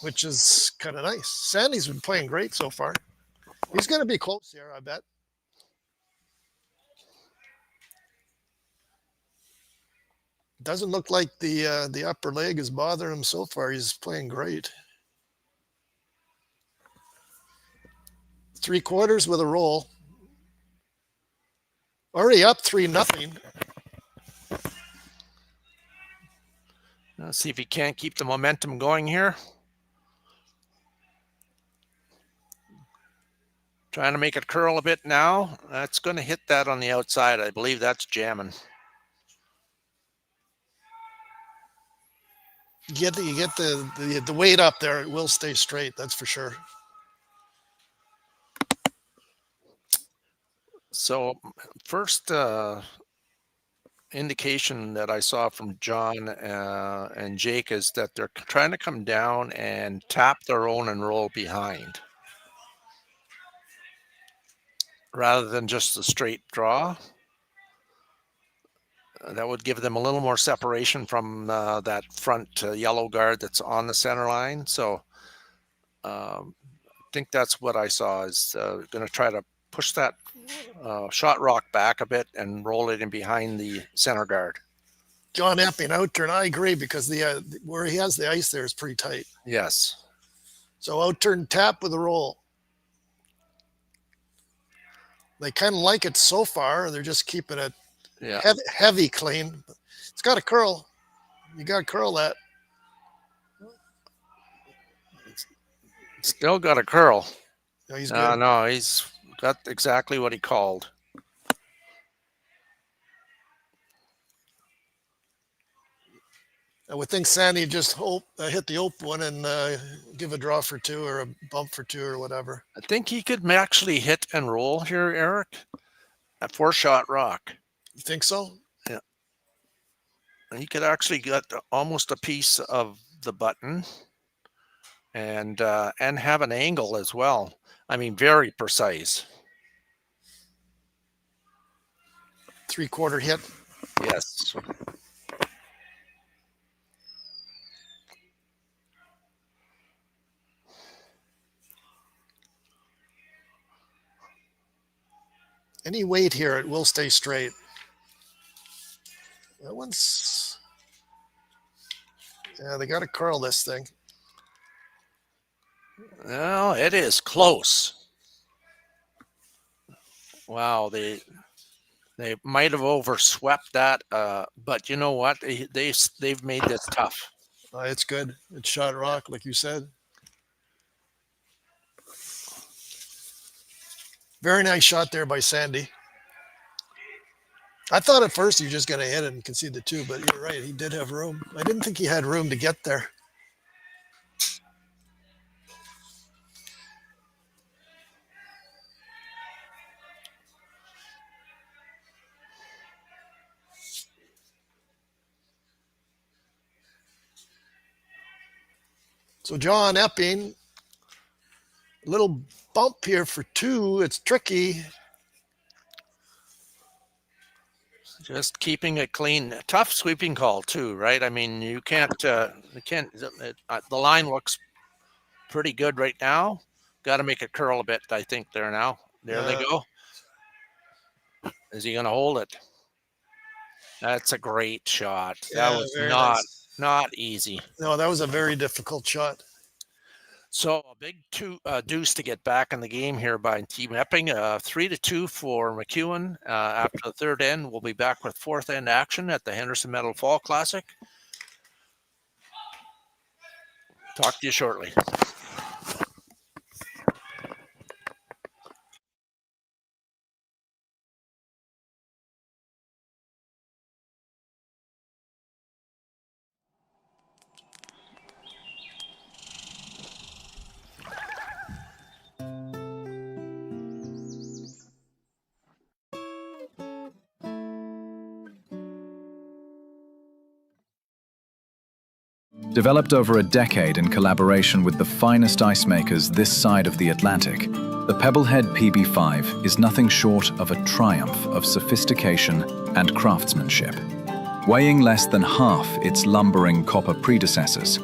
which is kind of nice. Sandy's been playing great so far. He's going to be close here, I bet. Doesn't look like the upper leg is bothering him so far. He's playing great. 3/4 with a roll. Already up 3-0. Let's see if he can't keep the momentum going here. Trying to make it curl a bit now. That's going to hit that on the outside. I believe that's jamming. You get the weight up there. It will stay straight. That's for sure. So first indication that I saw from John and Jake is that they're trying to come down and tap their own and roll behind rather than just a straight draw. That would give them a little more separation from that front yellow guard that's on the center line. So I think that's what I saw is going to try to push that shot rock back a bit and roll it in behind the center guard. John Epping out turn. I agree because the where he has the ice there is pretty tight. Yes. So out turn tap with a roll. They kind of like it so far. They're just keeping it heavy clean. It's got a curl. You got to curl that. Still got a curl. No, he's good. No, he's got exactly what he called. I would think Sandy just hit the open one and give a draw for 2 or a bump for 2 or whatever. I think he could actually hit and roll here, Eric, at 4-shot rock. You think so? Yeah. He could actually get almost a piece of the button and have an angle as well. I mean, very precise. 3/4 hit. Yes. Any weight here, it will stay straight. That one's... Yeah, they got to curl this thing. Well, it is close. Wow, they might have overswept that, but you know what? They've made this tough. It's good. It's shot rock, like you said. Very nice shot there by Sandy. I thought at first he was just going to hit it and concede the 2, but you're right. He did have room. I didn't think he had room to get there. So John Epping, a little bump here for 2. It's tricky. Just keeping it clean. Tough sweeping call too, right? I mean, you can't. The line looks pretty good right now. Got to make it curl a bit, I think. There now. There they go. Is he going to hold it? That's a great shot. That was not easy. No, that was a very difficult shot. So a big deuce to get back in the game here by Team Epping. 3-2 for MacEwan. After the third end, we'll be back with fourth end action at the Henderson Medal Fall Classic. Talk to you shortly. Developed over a decade in collaboration with the finest ice makers this side of the Atlantic, the Pebblehead PB5 is nothing short of a triumph of sophistication and craftsmanship. Weighing less than half its lumbering copper predecessors,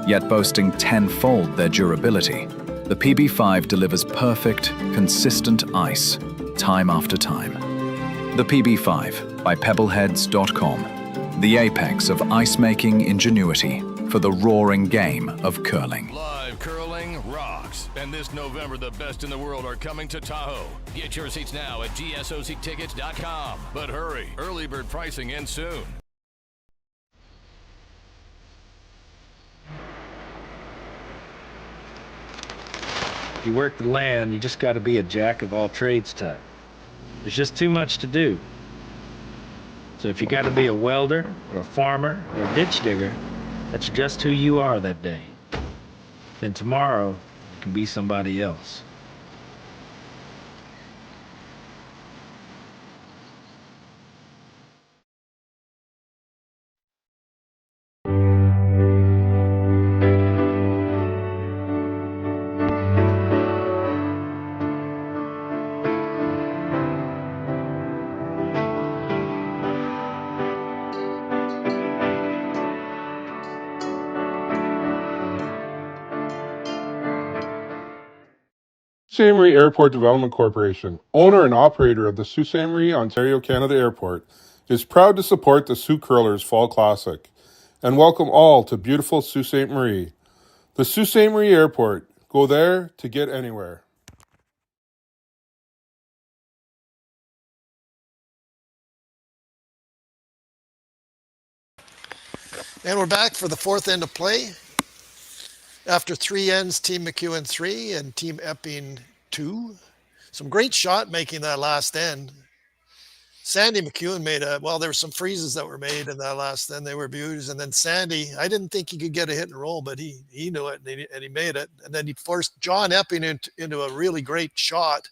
yet boasting tenfold their durability, the PB5 delivers perfect, consistent ice, time after time. The PB5 by pebbleheads.com, the apex of ice-making ingenuity for the roaring game of curling. Live curling rocks. And this November, the best in the world are coming to Tahoe. Get your seats now at gsoctickets.com. But hurry, early bird pricing ends soon. If you work the land, you just got to be a jack of all trades type. There's just too much to do. So if you got to be a welder or a farmer or a ditch digger, that's just who you are that day. Then tomorrow, you can be somebody else. Ste.Marie Airport Development Corporation, owner and operator of the Ste.Marie, Ontario, Canada Airport, is proud to support the Sioux Curlers Fall Classic and welcome all to beautiful Sault Ste. Marie. The Sault Ste. Marie Airport. Go there to get anywhere. And we're back for the fourth end of play. After 3 ends, Team MacEwan 3 and Team Epping 2. Some great shot making that last end. Sandy MacEwan made well, there were some freezes that were made in that last, then they were beauties. And then Sandy, I didn't think he could get a hit and roll, but he knew it and he made it. And then he forced John Epping into a really great shot,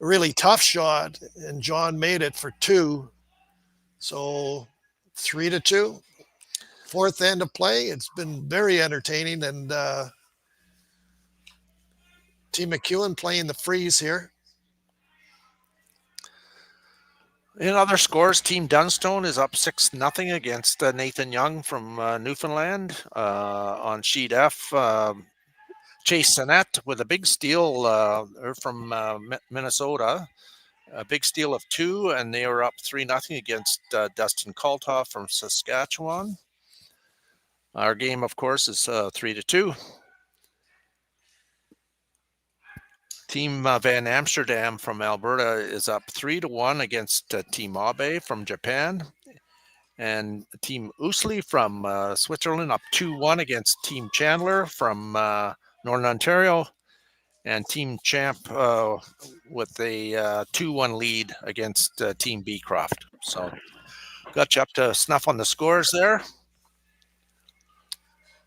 a really tough shot. And John made it for 2. So 3-2, fourth end of play. It's been very entertaining. And Team MacEwan playing the freeze here. In other scores, Team Dunstone is up 6-0 against Nathan Young from Newfoundland. On sheet F, Chase Sinnett with a big steal from Minnesota. A big steal of 2, and they were up 3-0 against Dustin Kaltoff from Saskatchewan. Our game, of course, is 3-2. Team Van Amsterdam from Alberta is up 3-1 against Team Abe from Japan. And Team Usli from Switzerland up 2-1 against Team Chandler from Northern Ontario. And Team Champ with a 2-1 lead against Team Beecroft. So got you up to snuff on the scores there.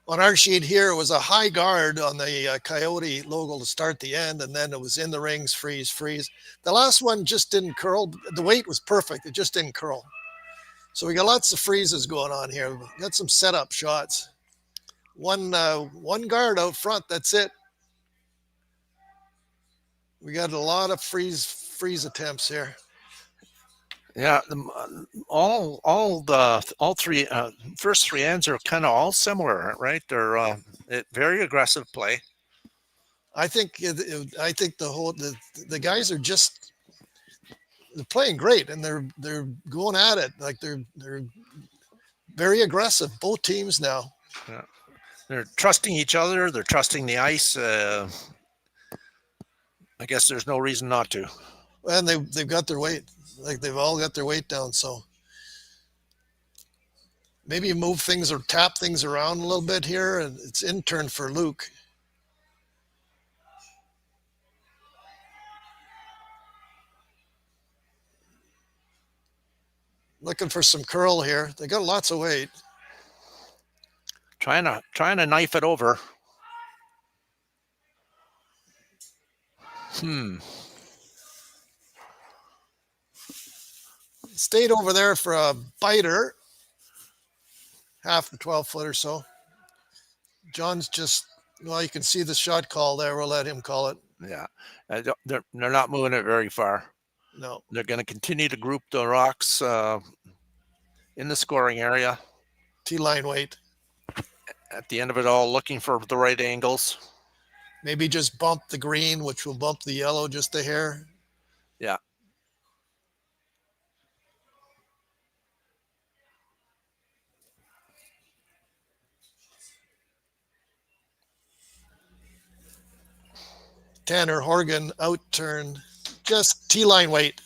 On our sheet here, it was a high guard on the Kioti logo to start the end, and then it was in the rings, freeze. The last one just didn't curl. The weight was perfect. It just didn't curl. So we got lots of freezes going on here. We got some setup shots. One guard out front, that's it. We got a lot of freeze attempts here. Yeah, all three first 3 ends are kind of all similar, right? They're very aggressive play. I think the guys are just they're playing great, and they're going at it like they're very aggressive. Both teams now. Yeah. They're trusting each other. They're trusting the ice. I guess there's no reason not to. And they've got their weight. Like they've all got their weight down, so maybe move things or tap things around a little bit here, and it's in turn for Luke. Looking for some curl here. They got lots of weight. Trying to knife it over. Stayed over there for a biter. Half the 12-foot or so. John's just, well, you can see the shot call there. We'll let him call it. Yeah. They're not moving it very far. No. They're going to continue to group the rocks in the scoring area. T-line weight. At the end of it all, looking for the right angles. Maybe just bump the green, which will bump the yellow just a hair. Yeah. Tanner Horgan out turn, just T-line weight.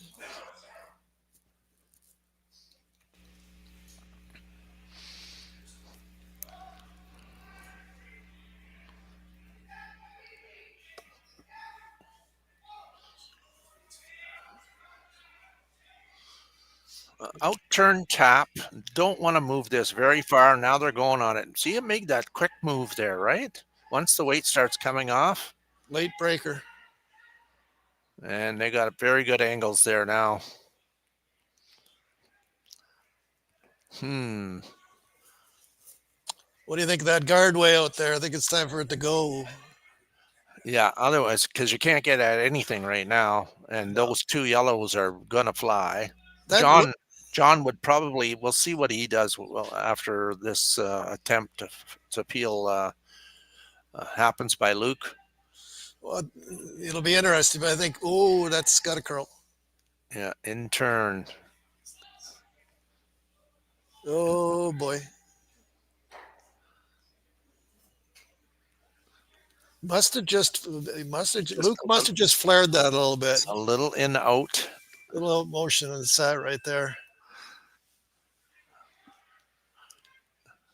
Out turn tap. Don't want to move this very far. Now they're going on it. See it make that quick move there, right? Once the weight starts coming off. Late breaker. And they got very good angles there now. What do you think of that guard way out there? I think it's time for it to go. Yeah, otherwise, because you can't get at anything right now. And those 2 yellows are going to fly. John would probably, we'll see what he does after this attempt to peel happens by Luke. Well, it'll be interesting, but I think, oh, that's got a curl. Yeah, in turn. Oh, boy. Luke must have just flared that a little bit. A little in out. A little motion on the side right there.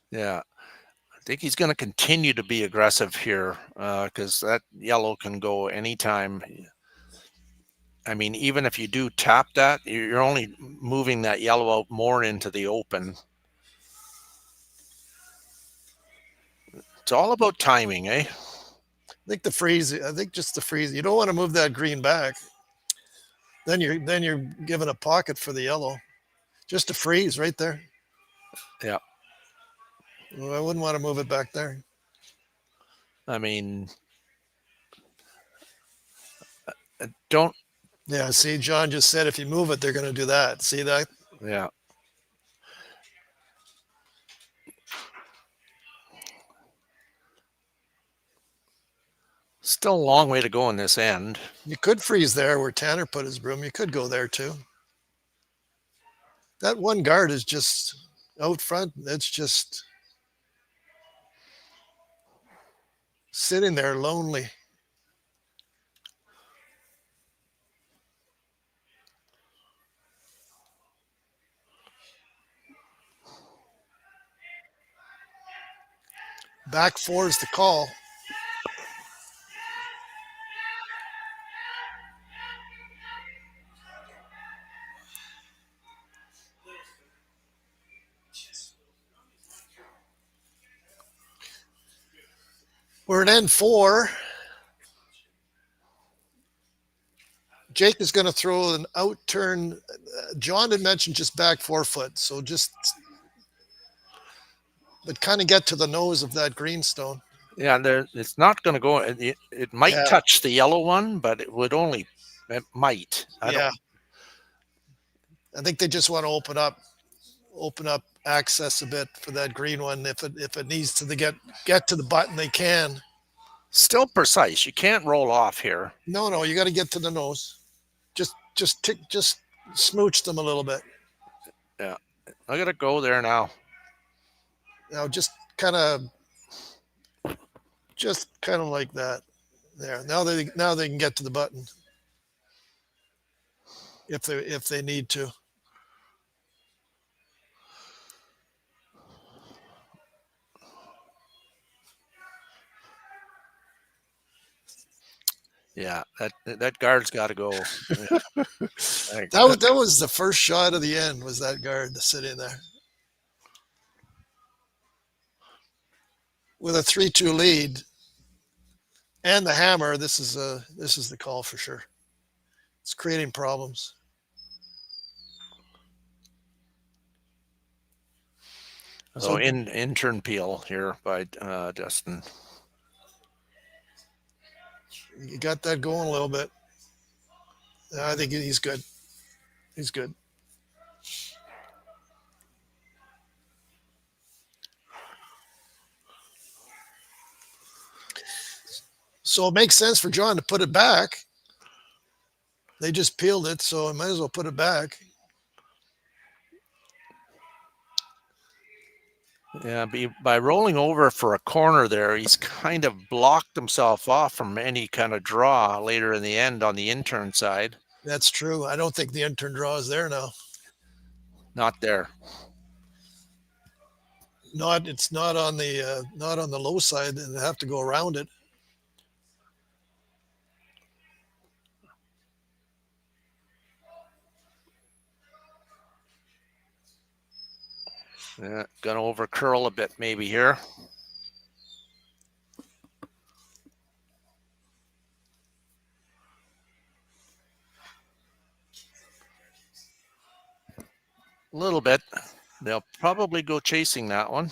Yeah. I think he's going to continue to be aggressive here because that yellow can go anytime. I mean, even if you do tap that, you're only moving that yellow out more into the open. It's all about timing, eh? I think just the freeze. You don't want to move that green back. Then you're giving a pocket for the yellow. Just a freeze right there. Yeah. Well, I wouldn't want to move it back there. I mean, don't. Yeah, see, John just said if you move it, they're going to do that. See that? Yeah. Still a long way to go in this end. You could freeze there where Tanner put his broom. You could go there too. That one guard is just out front. It's just sitting there lonely. Back four is the call. We're at N4. Jake is going to throw an out turn. John had mentioned just back 4 foot. So but kind of get to the nose of that greenstone. Yeah, it's not going to go. It might touch the yellow one, but it might. I think they just want to open up access a bit for that green one. If it needs to get to the button, they can. Still precise. You can't roll off here. No, you got to get to the nose. Just smooch them a little bit. Yeah, I got to go there now. Now just kind of like that. There. Now they can get to the button if they need to. Yeah, that guard's got to go. Yeah. that was the first shot of the end. Was that guard to sit in there with a 3-2 lead and the hammer? This is the call for sure. It's creating problems. So intern peel here by Justin. You got that going a little bit. I think he's good. He's good. So it makes sense for John to put it back. They just peeled it, so I might as well put it back. Yeah, by rolling over for a corner there, he's kind of blocked himself off from any kind of draw later in the end on the intern side. That's true. I don't think the intern draw is there now. Not there. It's not on the low side, and they have to go around it. Yeah, gonna over curl a bit maybe here. A little bit. They'll probably go chasing that one.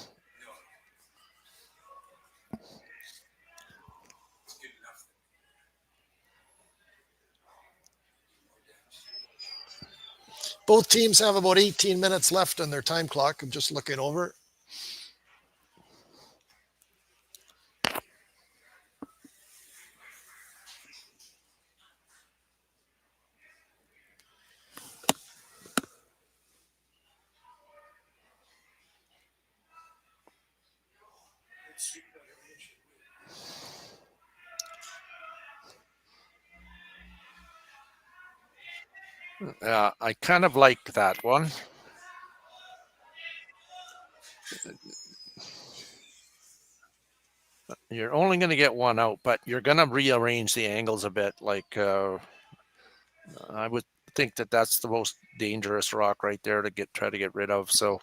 Both teams have about 18 minutes left on their time clock. I'm just looking over. Yeah, I kind of like that one. You're only going to get one out, but you're going to rearrange the angles a bit. Like I would think that that's the most dangerous rock right there to try to get rid of. So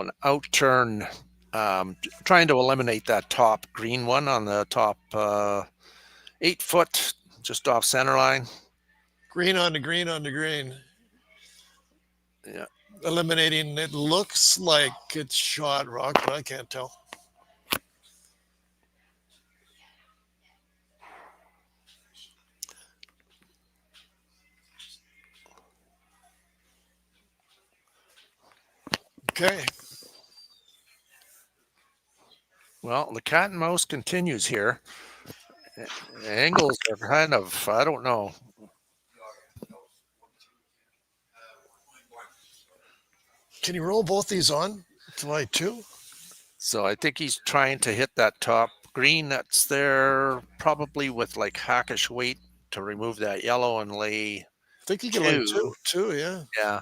an out turn, trying to eliminate that top green one on the top 8 foot, just off center line. Green on the green on the green. Yeah. Eliminating, it looks like it's shot rock, but I can't tell. Okay. Well, the cat and mouse continues here. Angles are kind of, I don't know. Can you roll both these on to light 2? So I think he's trying to hit that top green that's there, probably with like hackish weight to remove that yellow and lay. I think you can lay two, yeah. Yeah.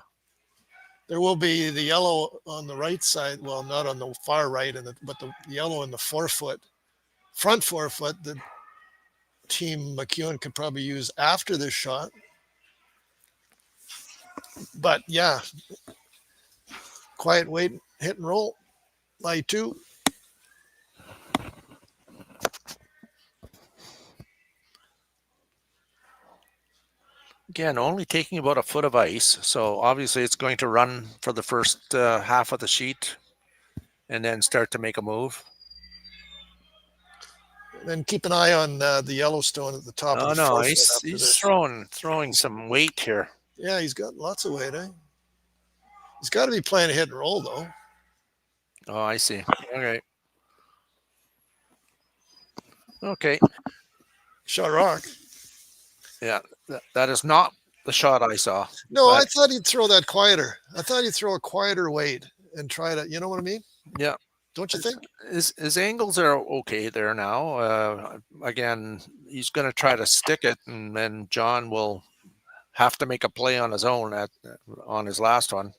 There will be the yellow on the right side. Well, not on the far right, but the yellow in the 4 foot, front 4 foot that Team MacEwan could probably use after this shot. But yeah, quiet weight, hit and roll, light 2. Again, only taking about a foot of ice. So obviously it's going to run for the first half of the sheet and then start to make a move. And then keep an eye on the Yellowstone at the top of the 4 foot. He's throwing some weight here. Yeah, he's got lots of weight, eh? He's got to be playing a hit and roll, though. Oh, I see. Okay. Okay. Shot rock. Yeah, that is not the shot I saw. No, I thought he'd throw that quieter. I thought he'd throw a quieter weight and try to, you know what I mean? Yeah. Don't you think? His angles are okay there now. Again, he's going to try to stick it, and then John will have to make a play on his own on his last one.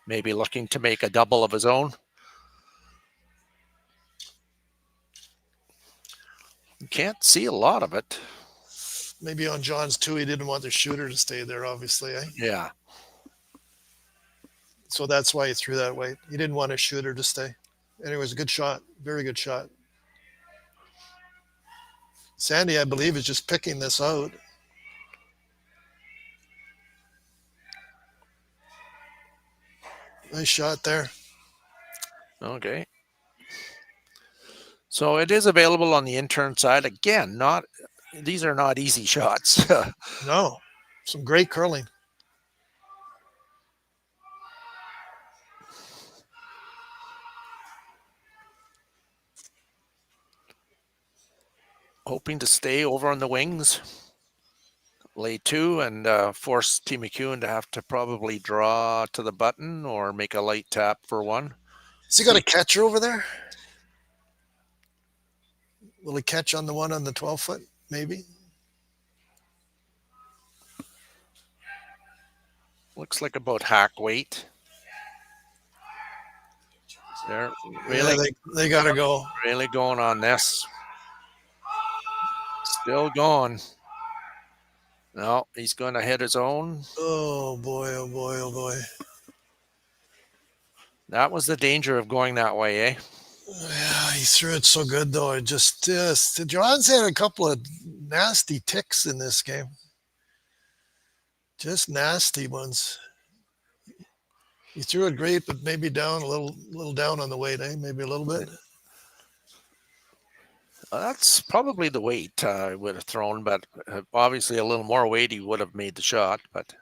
Maybe looking to make a double of his own. You can't see a lot of it. Maybe on John's too, he didn't want the shooter to stay there, obviously. Eh? Yeah. So that's why he threw that weight. He didn't want a shooter to stay. Anyways, a good shot. Very good shot. Sandy, I believe, is just picking this out. Nice shot there. Okay. So it is available on the intern side. Again, these are not easy shots. No, some great curling. Hoping to stay over on the wings. Lay 2 and force Team MacEwan to have to probably draw to the button or make a light tap for 1. Has he got a catcher over there? Will he catch on the one on the 12 foot? Maybe. Looks like about hack weight. They're really, yeah, they got to go. Really going on this. Still going. No, he's going to hit his own. Oh boy, oh boy, oh boy. That was the danger of going that way, eh? Yeah, he threw it so good, though. It just John's had a couple of nasty ticks in this game. Just nasty ones. He threw it great, but maybe down a little down on the weight, eh? Maybe a little bit. That's probably the weight I would have thrown, but obviously a little more weight, he would have made the shot. But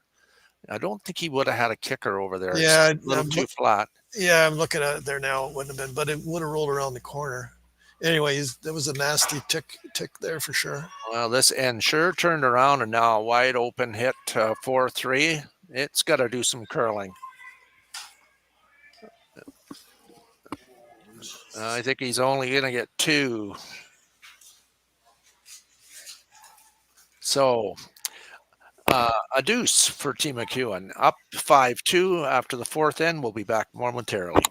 I don't think he would have had a kicker over there. Yeah, it's a little too flat. Yeah, I'm looking at it there now. It wouldn't have been, but it would have rolled around the corner. Anyways, there was a nasty tick there for sure. Well, this end sure turned around, and now a wide open hit 4-3. It's got to do some curling. I think he's only going to get 2. So A deuce for Team MacEwan. Up 5-2 after the fourth end. We'll be back momentarily.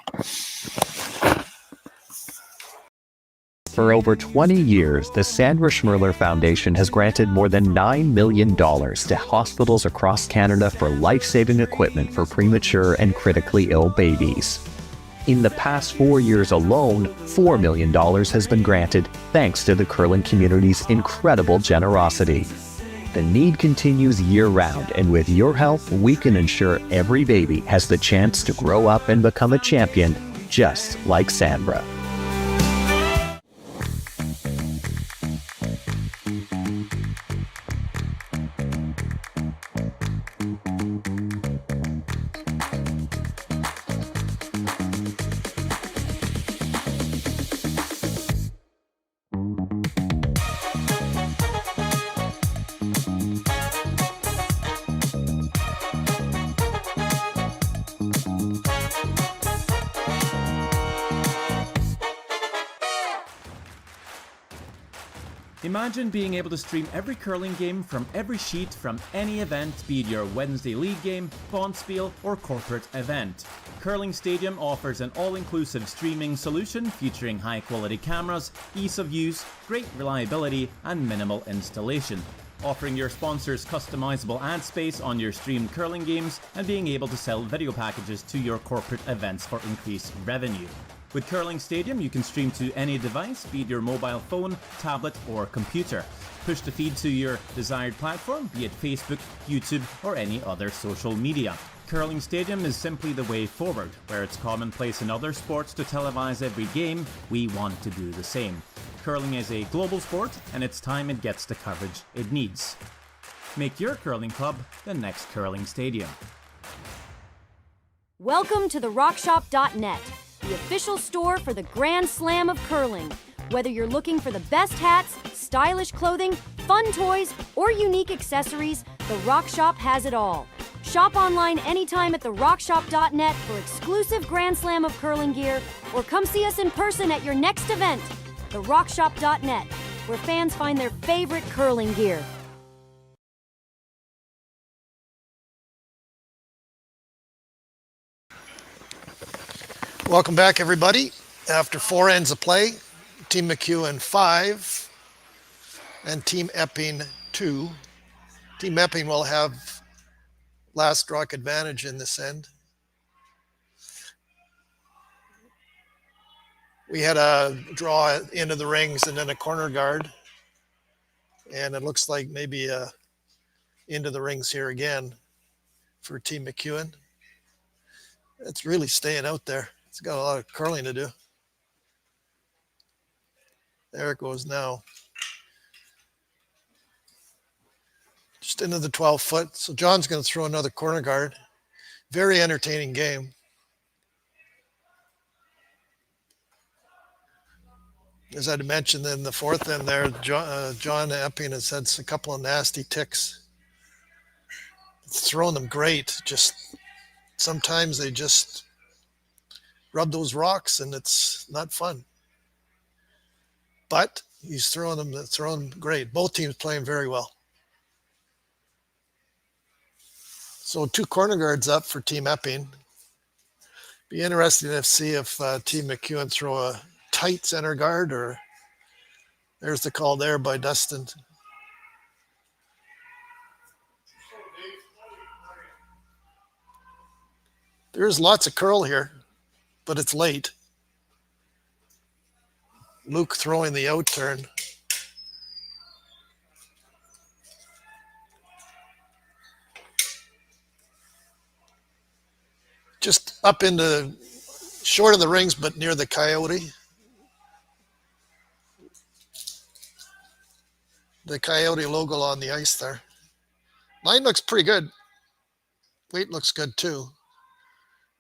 For over 20 years, the Sandra Schmirler Foundation has granted more than $9 million to hospitals across Canada for life-saving equipment for premature and critically ill babies. In the past 4 years alone, $4 million has been granted thanks to the curling community's incredible generosity. The need continues year-round, and with your help, we can ensure every baby has the chance to grow up and become a champion, just like Sandra. Imagine being able to stream every curling game from every sheet from any event, be it your Wednesday league game, bonspiel, or corporate event. Curling Stadium offers an all-inclusive streaming solution featuring high-quality cameras, ease of use, great reliability, and minimal installation. Offering your sponsors customizable ad space on your streamed curling games and being able to sell video packages to your corporate events for increased revenue. With Curling Stadium, you can stream to any device, be it your mobile phone, tablet, or computer. Push the feed to your desired platform, be it Facebook, YouTube, or any other social media. Curling Stadium is simply the way forward. Where it's commonplace in other sports to televise every game, we want to do the same. Curling is a global sport, and it's time it gets the coverage it needs. Make your curling club the next Curling Stadium. Welcome to the rockshop.net, the official store for the Grand Slam of curling. Whether you're looking for the best hats, stylish clothing, fun toys, or unique accessories, the Rock Shop has it all. Shop online anytime at therockshop.net for exclusive Grand Slam of curling gear, or come see us in person at your next event. Therockshop.net, where fans find their favorite curling gear. Welcome back, everybody. After 4 ends of play, Team MacEwan 5 and Team Epping 2. Team Epping will have last stroke advantage in this end. We had a draw into the rings and then a corner guard. And it looks like maybe into the rings here again for Team MacEwan. It's really staying out there. It's got a lot of curling to do. There it goes now. Just into the 12-foot. So John's going to throw another corner guard. Very entertaining game. As I mentioned in the fourth end there, John Epping has had a couple of nasty ticks. It's throwing them great. Just sometimes they just rub those rocks and it's not fun. But he's throwing them great. Both teams playing very well. So 2 corner guards up for Team Epping. Be interesting to see if Team MacEwan throw a tight center guard, or there's the call there by Dustin. There's lots of curl here, but it's late. Luke throwing the out turn. Just up into short of the rings, but near the Kioti. The Kioti logo on the ice there. Line looks pretty good. Weight looks good too.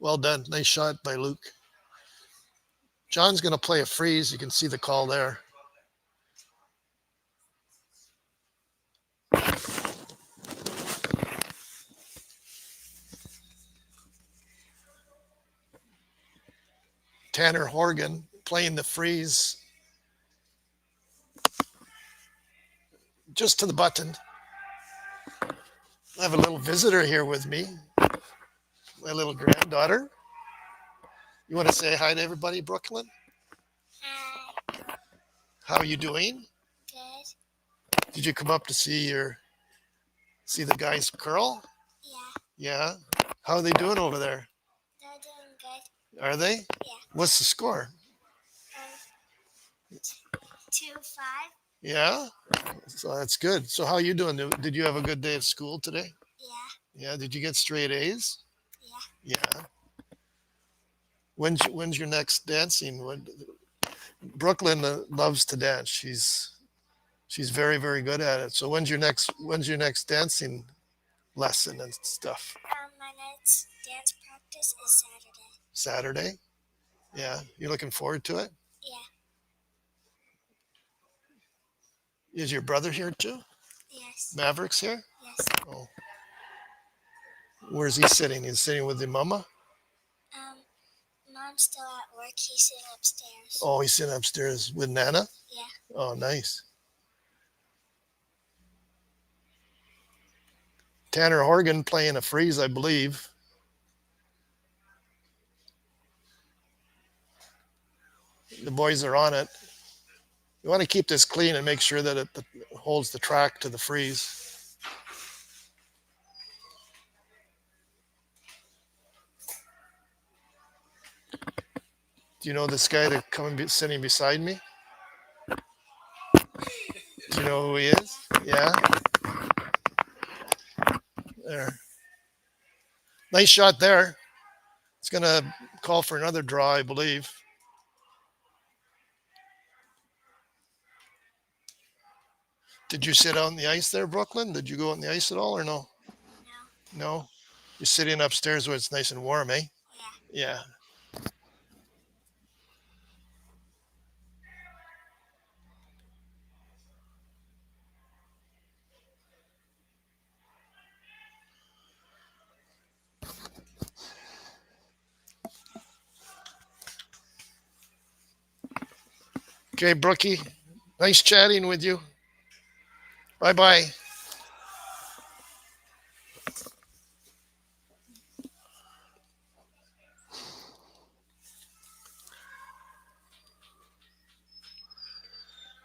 Well done. Nice shot by Luke. John's going to play a freeze. You can see the call there. Tanner Horgan playing the freeze. Just to the button. I have a little visitor here with me, my little granddaughter. You want to say hi to everybody, Brooklyn? Hi. How are you doing? Good. Did you come up to see the guys curl? Yeah. Yeah. How are they doing over there? They're doing good. Are they? Yeah. What's the score? 2-5. Yeah. So that's good. So how are you doing? Did you have a good day at school today? Yeah. Yeah. Did you get straight A's? Yeah. Yeah. When's your next dancing? Brooklyn loves to dance. She's very, very good at it. So when's your next dancing lesson and stuff? My next dance practice is Saturday. Saturday? Yeah. You're looking forward to it? Yeah. Is your brother here too? Yes. Maverick's here? Yes. Oh. Where's he sitting? He's sitting with your mama? Mom's still at work. He's sitting upstairs. Oh, he's sitting upstairs with Nana? Yeah. Oh, nice. Tanner Horgan playing a freeze, I believe. The boys are on it. You want to keep this clean and make sure that it holds the track to the freeze. Do you know this guy that's sitting beside me? Do you know who he is? Yeah. There. Nice shot there. It's going to call for another draw, I believe. Did you sit on the ice there, Brooklyn? Did you go on the ice at all or no? No. No? You're sitting upstairs where it's nice and warm, eh? Yeah. Yeah. Okay, Brookie. Nice chatting with you. Bye-bye.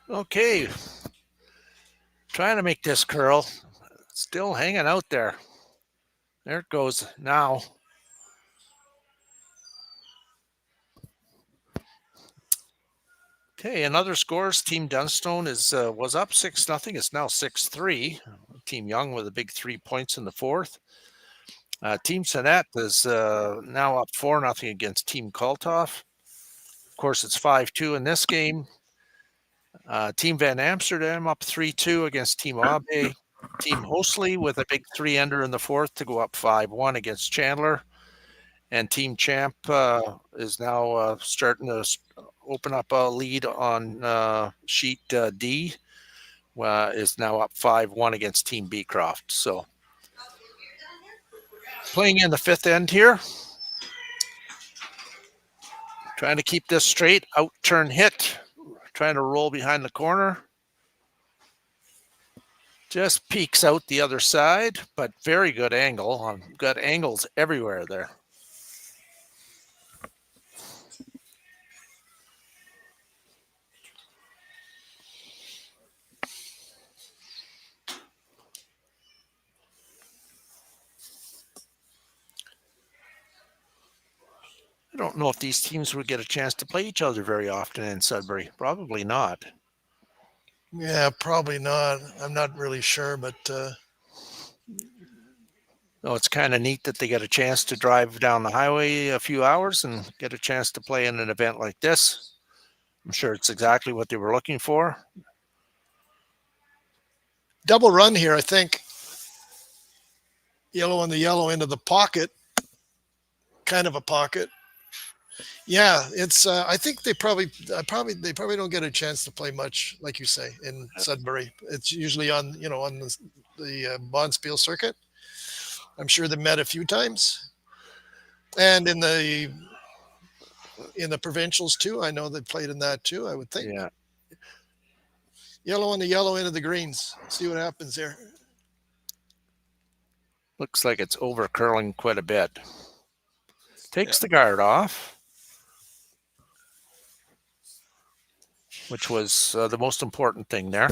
Okay. Trying to make this curl. Still hanging out there. There it goes now. Okay, another scores. Team Dunstone was up 6-0. It's now 6-3. Team Young with a big 3 points in the fourth. Team Sonnet is now up 4-0 against Team Kaltoff. Of course, it's 5-2 in this game. Team Van Amsterdam up 3-2 against Team Abe. Team Hosley with a big 3-ender in the fourth to go up 5-1 against Chandler. And Team Champ is now starting to open up a lead on sheet D. Is now up 5-1 against Team Beecroft. So playing in the fifth end here. Trying to keep this straight. Out turn hit. Trying to roll behind the corner. Just peeks out the other side, but very good angle. Got angles everywhere there. I don't know if these teams would get a chance to play each other very often in Sudbury. Probably not. Yeah, probably not. I'm not really sure, but no, it's kind of neat that they get a chance to drive down the highway a few hours and get a chance to play in an event like this. I'm sure it's exactly what they were looking for. Double run here, I think. Yellow on the yellow into the pocket. Kind of a pocket. Yeah, it's. I think they probably don't get a chance to play much, like you say, in Sudbury. It's usually on the Bonspiel circuit. I'm sure they met a few times, and in the provincials too. I know they played in that too. I would think. Yeah. Yellow on the yellow into the greens. See what happens there. Looks like it's over curling quite a bit. Takes the guard off, which was the most important thing there.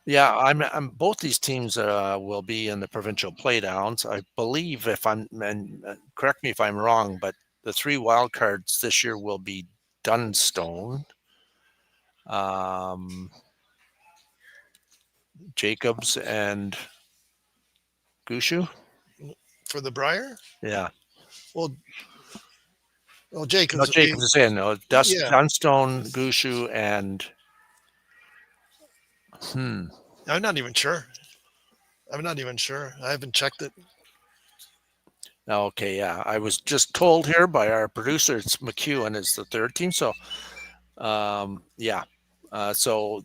Yeah, I'm both these teams will be in the provincial playdowns. I believe, if I'm, and correct me if I'm wrong, but the 3 wild cards this year will be Dunstone, Jacobs, and Gushu for the Briar. Yeah. Well, Jacobs. No, Jacobs is in. No, Yeah. Dunstone, Gushu, and I'm not even sure. I haven't checked it. Okay, yeah. I was just told here by our producer it's MacEwan is the third team. So, yeah. So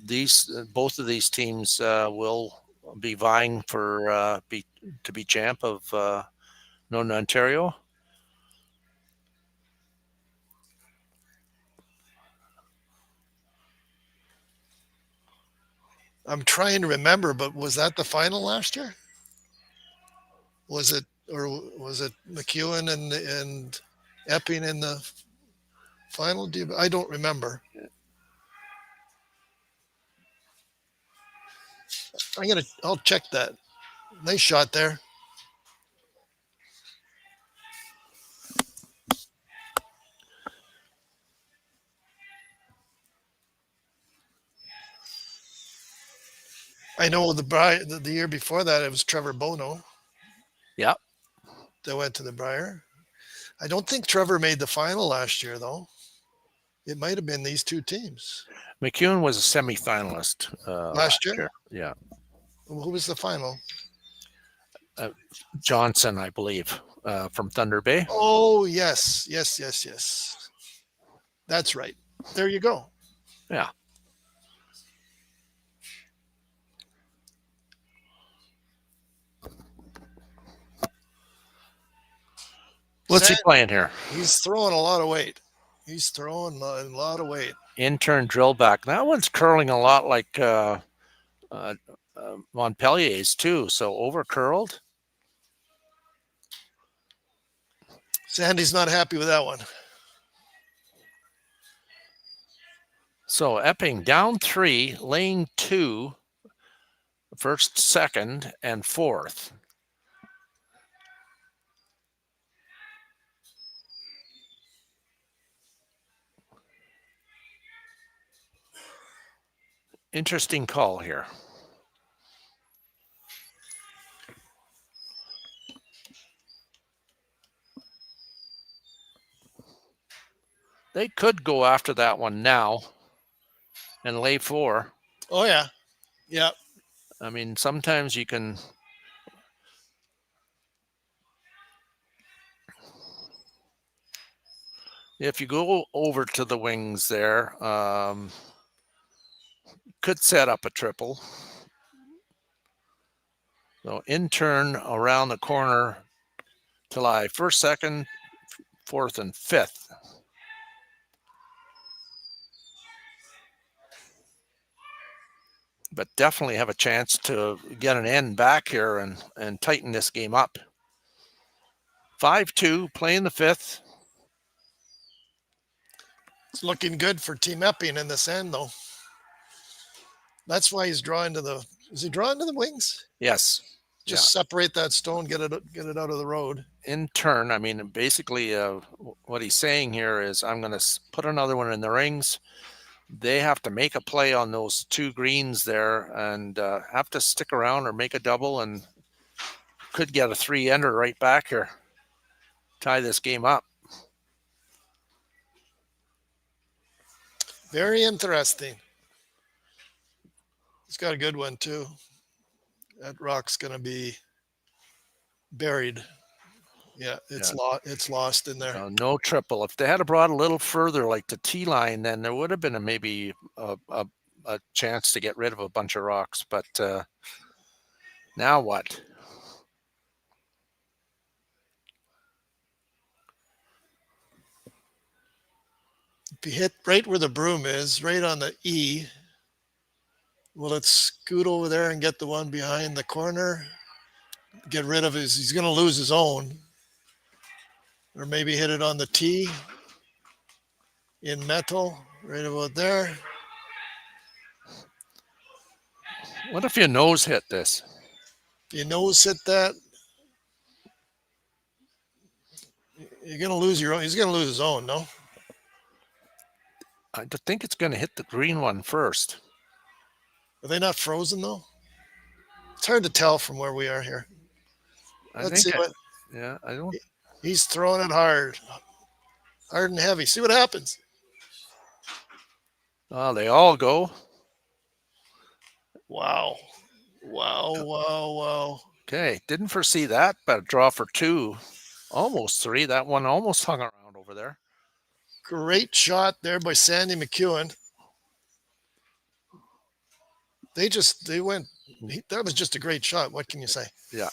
both of these teams will be vying for to be champ of Northern Ontario. I'm trying to remember, but was that the final last year? Was it MacEwan and Epping in the final? I don't remember. I'll check that. Nice shot there. I know the year before that it was Trevor Bono. Yep. That went to the Briar. I don't think Trevor made the final last year though. It might have been these two teams. MacEwan was a semifinalist last year. Yeah. Who was the final? Johnson, I believe, from Thunder Bay. Oh, yes. That's right. There you go. Yeah. What's he playing here? He's throwing a lot of weight. Intern drill back. That one's curling a lot like Montpellier's too. So over curled. Sandy's not happy with that one. So Epping down 3, lane 2, first, second, and fourth. Interesting call here. They could go after that one now and lay 4. Oh, yeah. Yeah. I mean, sometimes you can. If you go over to the wings there, could set up a triple. So in turn around the corner to lie first, second, fourth, and fifth. But definitely have a chance to get an end back here and tighten this game up. 5-2, playing the fifth. It's looking good for Team Epping in this end, though. That's why he's drawing to the. Is he drawing to the wings? Yes. Just separate that stone, get it out of the road. In turn, I mean, basically, what he's saying here is, I'm going to put another one in the rings. They have to make a play on those 2 greens there and have to stick around or make a double and could get a 3-ender right back here. Tie this game up. Very interesting. He's got a good one too. That rock's going to be buried. Yeah, it's lost in there. No triple. If they had brought a little further, like the T line, then there would have been maybe a chance to get rid of a bunch of rocks. But now what? If you hit right where the broom is, right on the E, Will it scoot over there and get the one behind the corner? Get rid of his, he's going to lose his own. Or maybe hit it on the tee in metal, right about there. What if you nose hit this? If you nose hit that, you're going to lose your own. He's going to lose his own, no? I think it's going to hit the green one first. Are they not frozen, though? It's hard to tell from where we are here. Let's see what. Yeah, I don't. He's throwing it hard and heavy. See what happens. Oh, they all go. Wow. Okay, didn't foresee that, but a draw for 2. Almost 3. That one almost hung around over there. Great shot there by Sandy MacEwan. They went. That was just a great shot. What can you say? Yeah.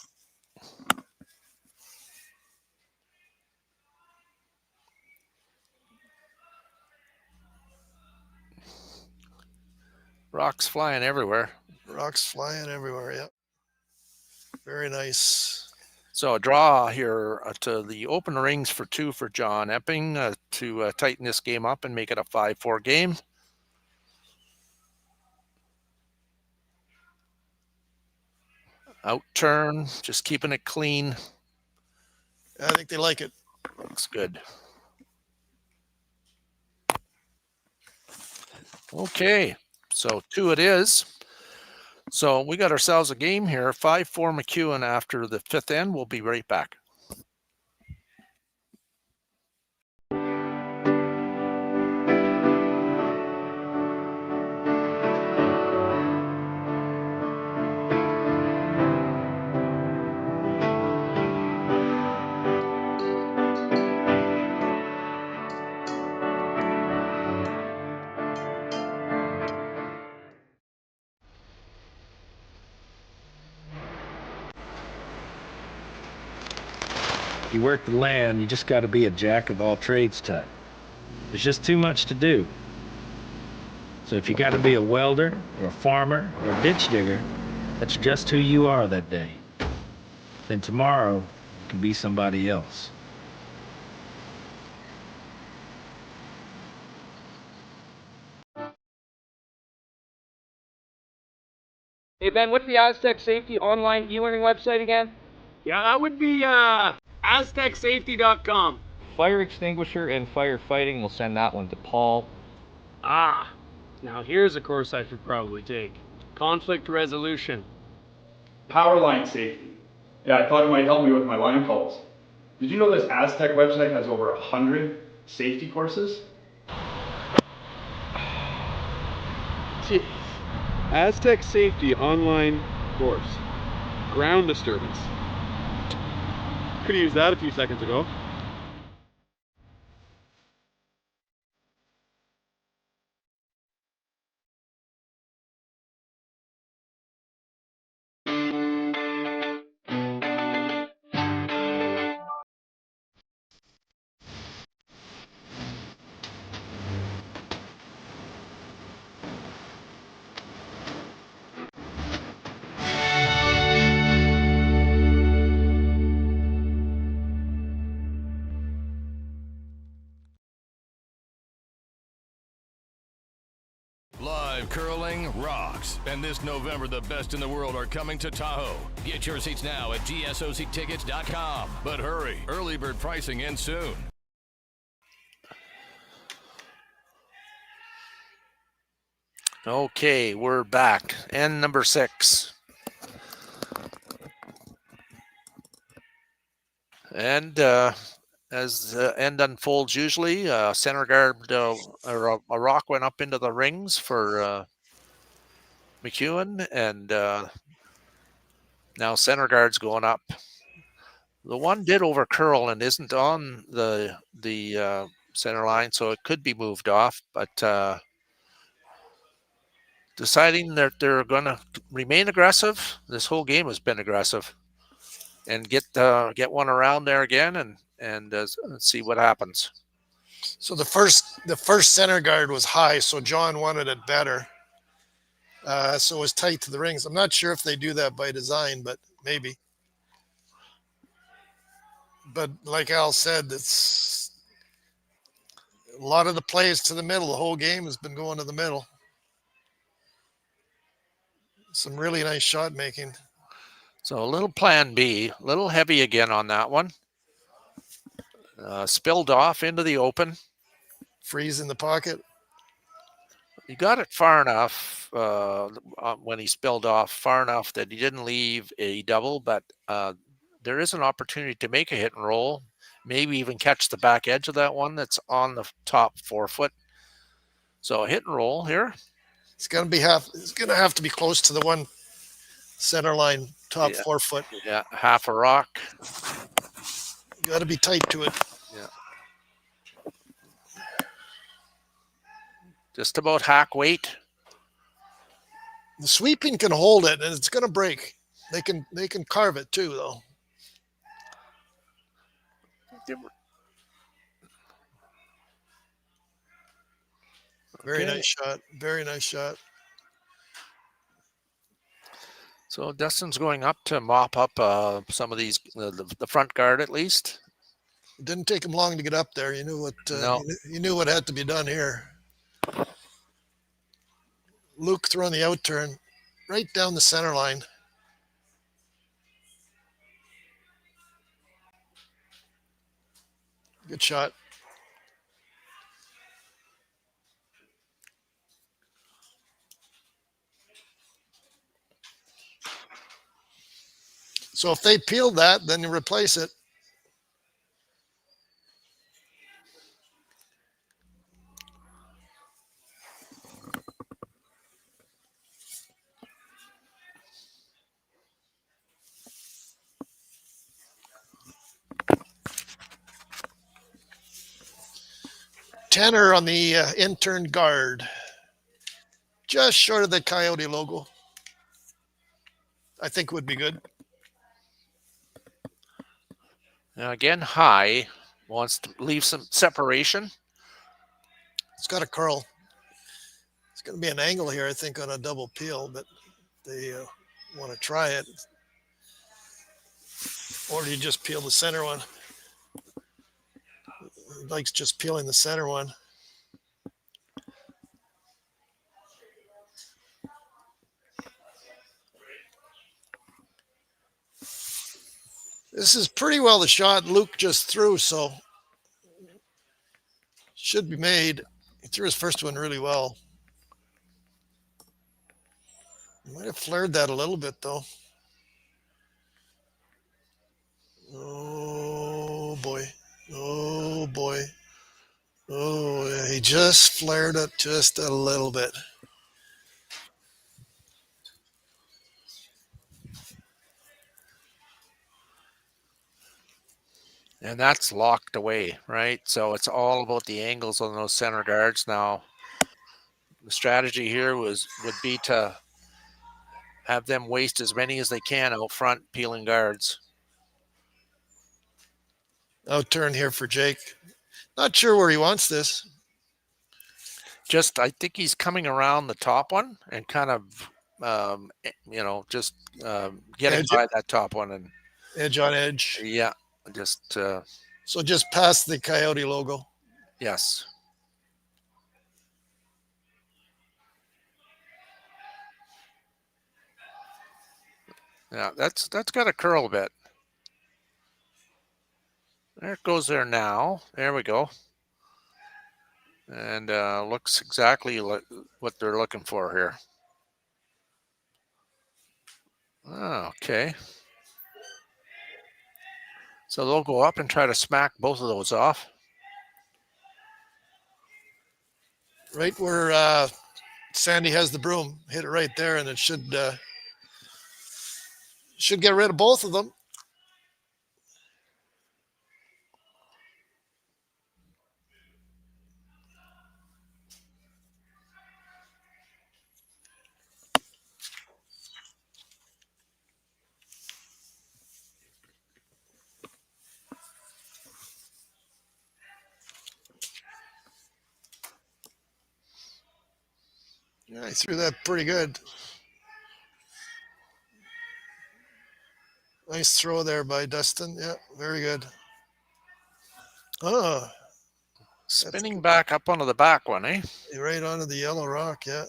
Rocks flying everywhere. Yep. Very nice. So a draw here to the open rings for 2 for John Epping to tighten this game up and make it a 5-4 game. Out turn, just keeping it clean. I think they like it. Looks good. Okay, so 2 it is. So we got ourselves a game here, 5-4 MacEwan after the 5th end. We'll be right back. You work the land, you just got to be a jack of all trades type. There's just too much to do. So if you got to be a welder or a farmer or a ditch digger, that's just who you are that day. Then tomorrow you can be somebody else. Hey Ben, what's the Aztec Safety online e-learning website again? Yeah, that would be aztecsafety.com. Fire extinguisher and firefighting, we'll send that one to Paul. Ah, now here's a course I should probably take. Conflict resolution. Power line safety. Yeah, I thought it might help me with my line calls. Did you know this Aztec website has over 100 safety courses? Jeez. Aztec Safety online course. Ground disturbance. Could have used that a few seconds ago. Live curling rocks. And this November, the best in the world are coming to Tahoe. Get your seats now at gsoctickets.com. But hurry, early bird pricing ends soon. Okay, we're back. End number 6. And as the end unfolds usually, center guard or a rock went up into the rings for MacEwan, and now center guard's going up. The one did over curl and isn't on the center line, so it could be moved off, but deciding that they're going to remain aggressive. This whole game has been aggressive, and get one around there again, and see what happens. So the first center guard was high, so John wanted it better. so it was tight to the rings. I'm not sure if they do that by design, but maybe. But like Al said, it's a lot of the plays to the middle. The whole game has been going to the middle. Some really nice shot making. So a little plan B, a little heavy again on that one. Spilled off into the open. Freeze in the pocket. He got it far enough when he spilled off, far enough that he didn't leave a double, but there is an opportunity to make a hit and roll, maybe even catch the back edge of that one that's on the top 4 foot. So a hit and roll here. It's going to have to be close to the one center line, top 4 foot. Yeah, half a rock. You got to be tight to it. Yeah. Just about hack weight. The sweeping can hold it, and it's going to break. They can carve it too, though. Very nice shot. Very nice shot. So Dustin's going up to mop up some of these, the front guard at least. It didn't take him long to get up there. You knew what you knew what had to be done here. Luke throwing the out turn right down the center line. Good shot. So if they peel that, then you replace it. Tanner on the intern guard. Just short of the Coyote logo. I think would be good. Now again, high. Wants to leave some separation. It's got a curl. It's going to be an angle here, I think, on a double peel, but they want to try it. Or do you just peel the center one? He likes just peeling the center one. This is pretty well the shot Luke just threw, so should be made. He threw his first one really well. Might have flared that a little bit, though. Oh, boy. Oh, boy. Oh, yeah, he just flared it just a little bit. And that's locked away, right? So it's all about the angles on those center guards now. The strategy here would be to have them waste as many as they can out front peeling guards. Out turn here for Jake. Not sure where he wants this. I think he's coming around the top one and kind of, just getting by that top one and edge on edge. Yeah, just so just past the Coyote logo. Yes. Yeah, that's got to curl a bit. There it goes there now. There we go. And looks exactly like what they're looking for here. Okay. So they'll go up and try to smack both of those off. Right where Sandy has the broom. Hit it right there, and it should get rid of both of them. Yeah, he threw that pretty good. Nice throw there by Dustin. Yeah, very good. Oh, spinning back up onto the back one, eh? Right onto the yellow rock, yeah.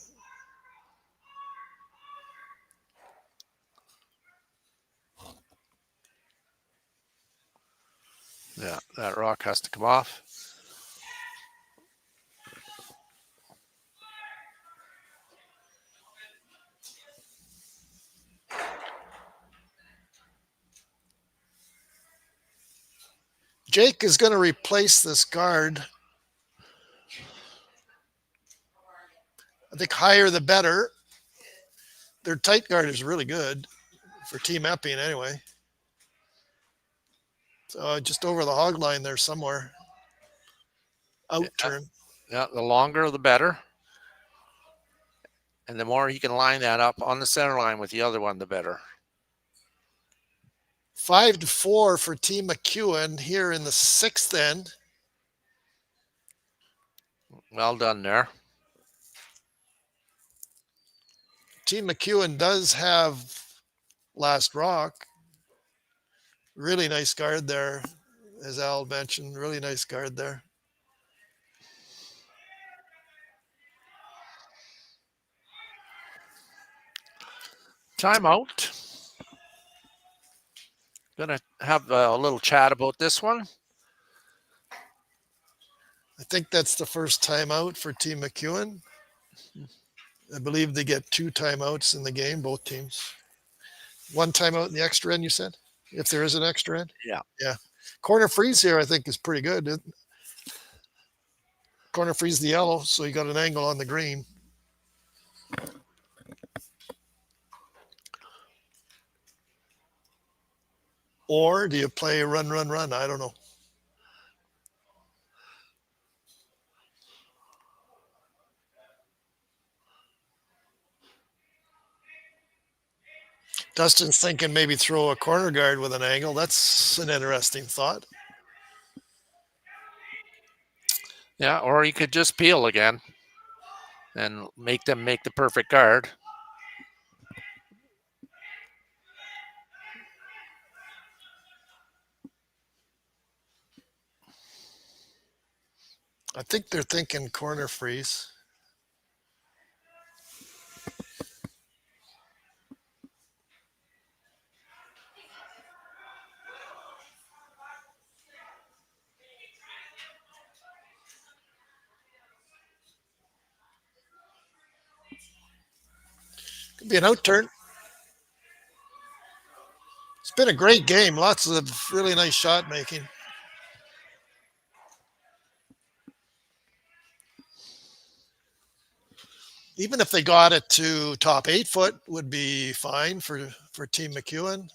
Yeah, that rock has to come off. Jake is going to replace this guard. I think higher the better. Their tight guard is really good for Team Epping anyway. So just over the hog line there somewhere. Out turn. Yeah, the longer the better. And the more he can line that up on the center line with the other one, the better. 5-4 for Team MacEwan here in the 6th end. Well done there. Team MacEwan does have last rock. Really nice guard there, as Al mentioned. Really nice guard there. Timeout. Gonna have a little chat about this one. I think that's the first timeout for Team MacEwan. I believe they get 2 timeouts in the game, both teams. 1 timeout in the extra end, you said? If there is an extra end? Yeah. Yeah. Corner freeze here, I think, is pretty good. Corner freeze the yellow, so you got an angle on the green. Or do you play run, run, run? I don't know. Dustin's thinking maybe throw a corner guard with an angle. That's an interesting thought. Yeah, or you could just peel again and make them make the perfect guard. I think they're thinking corner freeze. Could be an out turn. It's been a great game. Lots of really nice shot making. Even if they got it to top 8 foot, would be fine for Team MacEwan.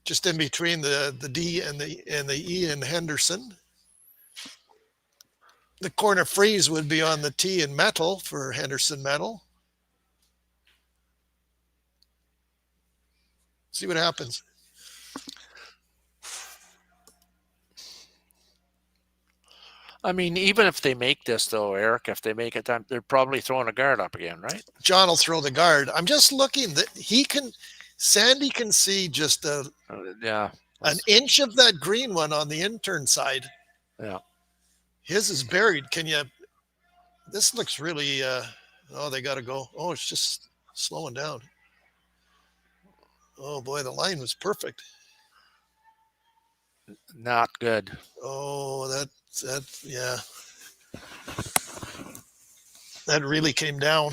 Just in between the D and the E in Henderson. The corner freeze would be on the T in metal for Henderson metal. See what happens. I mean, even if they make this, though, Eric, if they make it time, they're probably throwing a guard up again, right? John will throw the guard. I'm just looking that Sandy can see just an inch of that green one on the intern side. Yeah. His is buried. This looks really, they got to go. Oh, it's just slowing down. Oh boy, the line was perfect. Not good. Oh, yeah. That really came down.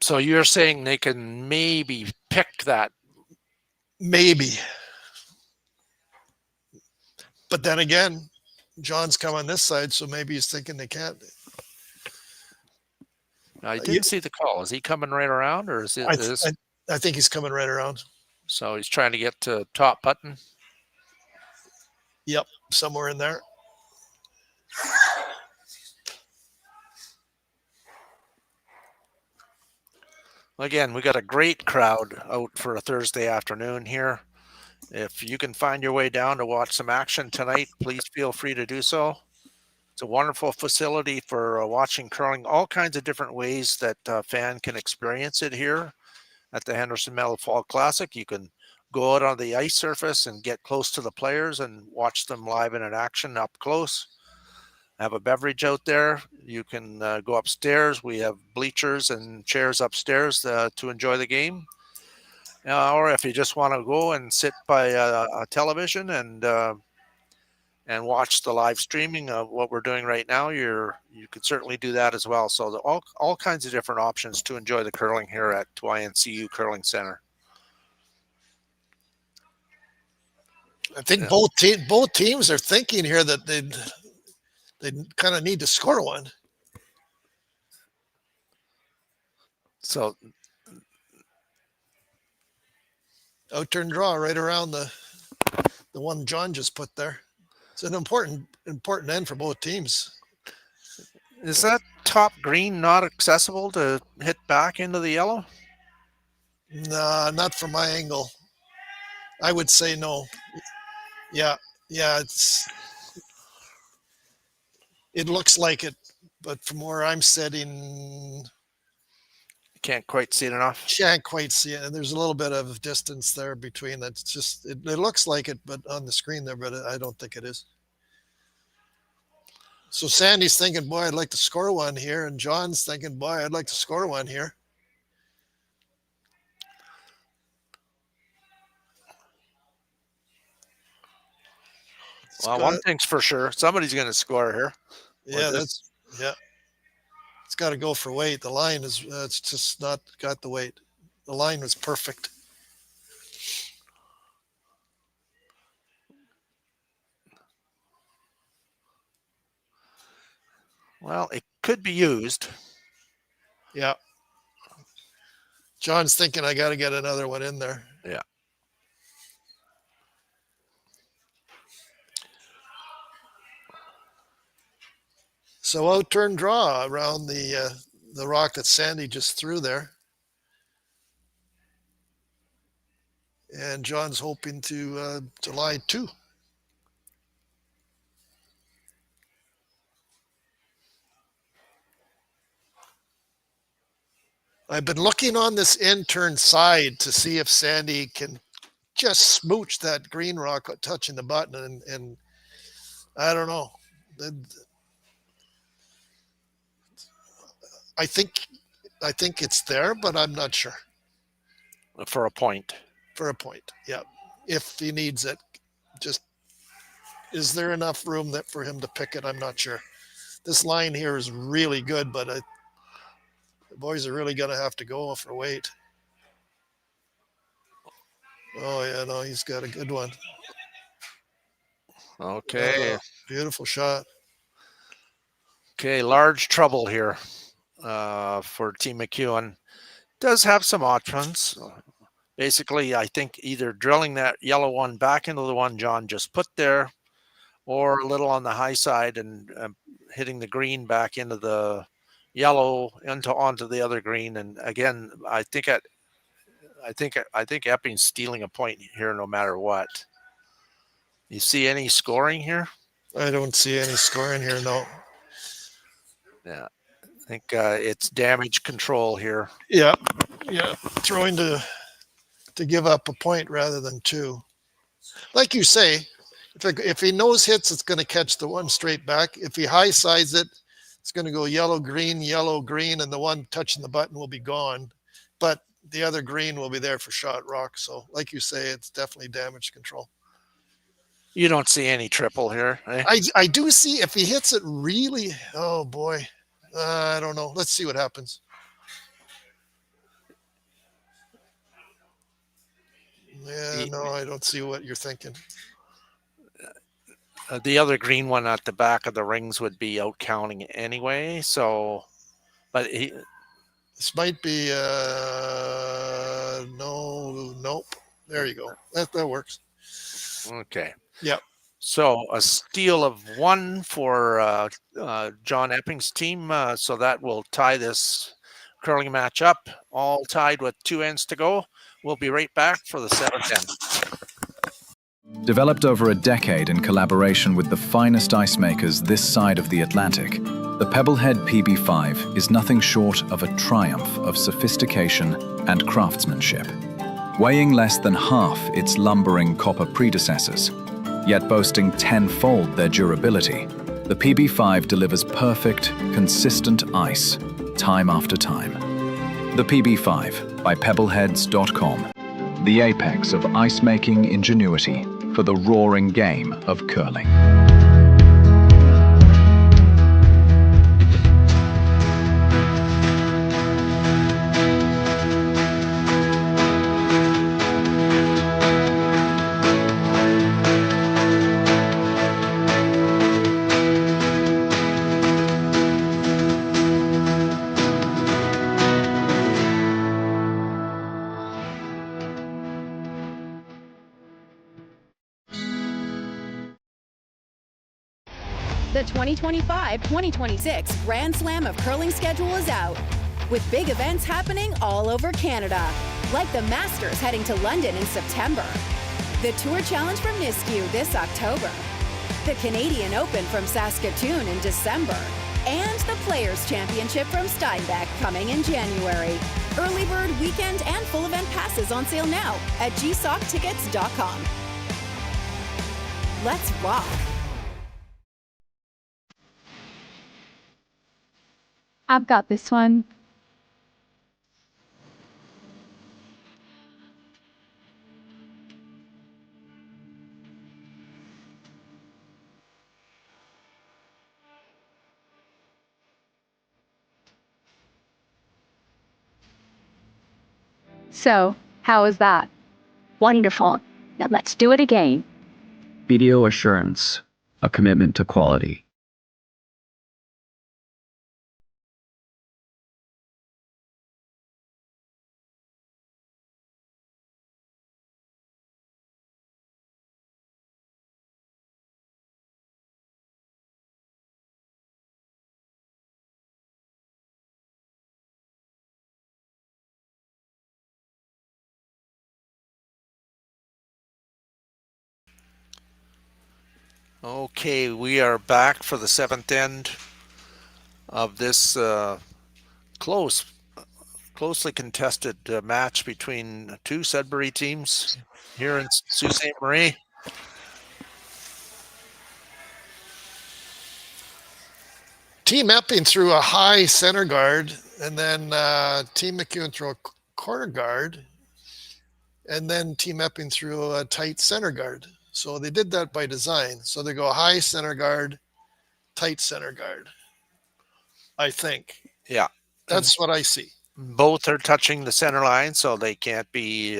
So you're saying they can maybe pick that? Maybe. But then again, John's come on this side, so maybe he's thinking they can't. I didn't see the call. Is he coming right around, or is it? I think he's coming right around. So he's trying to get to top button. Yep, somewhere in there. Again, we got a great crowd out for a Thursday afternoon here If you can find your way down to watch some action tonight, please feel free to do so. It's a wonderful facility for watching curling, all kinds of different ways that a fan can experience it here at the Henderson Metal Fall Classic. You can go out on the ice surface and get close to the players and watch them live in an action up close. Have a beverage out there. You can go upstairs. We have bleachers and chairs upstairs to enjoy the game. Or if you just want to go and sit by a television and watch the live streaming of what we're doing right now, you could certainly do that as well. So all kinds of different options to enjoy the curling here at YNCU Curling Center. I think both teams are thinking here that they kind of need to score one. So outturn draw right around the one John just put there. It's an important end for both teams. Is that top green not accessible to hit back into the yellow? Nah, not from my angle. I would say no. Yeah, it looks like it, but from where I'm sitting, can't quite see it enough. Can't quite see it. There's a little bit of distance there between. That's just it looks like it, but on the screen there, but I don't think it is. So Sandy's thinking, boy, I'd like to score one here, and John's thinking, boy, I'd like to score one here. Well, one thing's for sure, somebody's going to score here. Yeah, it's got to go for weight. The line is it's just not got the weight. The line was perfect. Well, it could be used. Yeah. John's thinking I got to get another one in there. Yeah. So outturn draw around the rock that Sandy just threw there. And John's hoping to lie 2. I've been looking on this in-turn side to see if Sandy can just smooch that green rock touching the button, and I don't know. I think it's there, but I'm not sure. For a point. For a point, yeah. If he needs it, just is there enough room for him to pick it? I'm not sure. This line here is really good, but the boys are really going to have to go for weight. Oh, yeah, no, he's got a good one. Okay. Beautiful shot. Okay, large trouble here for Team MacEwan. Does have some options. Basically, I think either drilling that yellow one back into the one John just put there, or a little on the high side and hitting the green back into the yellow onto the other green. And again, I think Epping's stealing a point here no matter what. You see any scoring here? I don't see any scoring here, no. Yeah, I think it's damage control here. Yeah, throwing to give up a point rather than 2. Like you say, if he nose hits, it's going to catch the one straight back. If he high sides it, it's going to go yellow, green, and the one touching the button will be gone. But the other green will be there for shot rock. So like you say, it's definitely damage control. You don't see any triple here, eh? I do see if he hits it really, oh boy. I don't know. Let's see what happens. Yeah, no, I don't see what you're thinking. The other green one at the back of the rings would be out counting anyway. So, but this might be nope. There you go. That works. Okay. Yep. So a steal of 1 for John Epping's team. So that will tie this curling match up, all tied with 2 ends to go. We'll be right back for the 7th end. Developed over a decade in collaboration with the finest ice makers this side of the Atlantic, the Pebblehead PB5 is nothing short of a triumph of sophistication and craftsmanship. Weighing less than half its lumbering copper predecessors, yet boasting tenfold their durability, the PB5 delivers perfect, consistent ice, time after time. The PB5 by Pebbleheads.com, the apex of ice-making ingenuity for the roaring game of curling. The 2025-2026 Grand Slam of Curling schedule is out, with big events happening all over Canada, like the Masters heading to London in September, the Tour Challenge from Nisku this October, the Canadian Open from Saskatoon in December, and the Players' Championship from Steinbach coming in January. Early bird weekend and full event passes on sale now at gsoctickets.com. Let's rock! I've got this one. So, how is that? Wonderful. Now let's do it again. BDO Assurance, a commitment to quality. Okay, we are back for the seventh end of this closely contested match between two Sudbury teams here in Sault Ste. Marie. Team Epping threw a high center guard, and then Team MacEwan threw a corner guard, and then Team Epping threw a tight center guard. So they did that by design. So they go high center guard, tight center guard, I think. Yeah. That's what I see. Both are touching the center line, so they can't be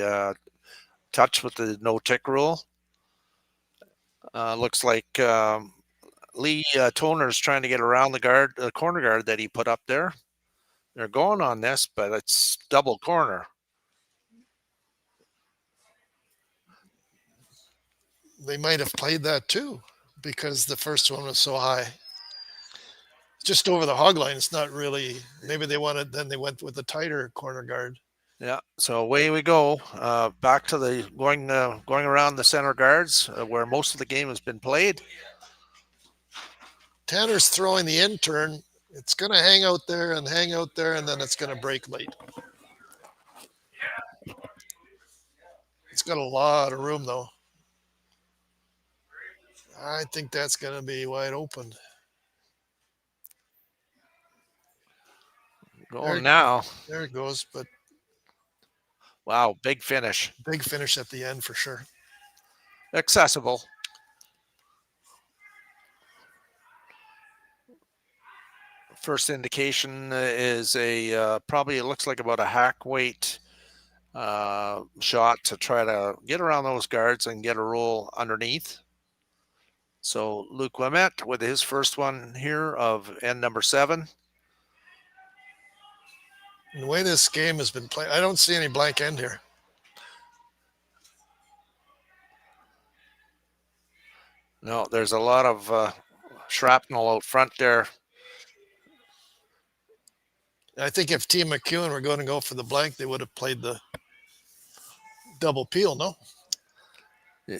touched with the no-tick rule. Looks like Lee Toner's trying to get around the corner guard that he put up there. They're going on this, but it's double corner. They might have played that too, because the first one was so high. Just over the hog line, it's not really. Maybe they went with the tighter corner guard. Yeah, so away we go. Back to the going around the center guards where most of the game has been played. Tanner's throwing the in turn. It's going to hang out there, and then it's going to break late. It's got a lot of room, though. I think that's going to be wide open. Going now. There it goes, but wow, big finish. Big finish at the end for sure. Accessible. First indication is a probably it looks like about a hack weight shot to try to get around those guards and get a roll underneath. So Luke Lemette with his first one here of end number 7. And the way this game has been played, I don't see any blank end here. No, there's a lot of shrapnel out front there. I think if Team MacEwan were going to go for the blank, they would have played the double peel, no?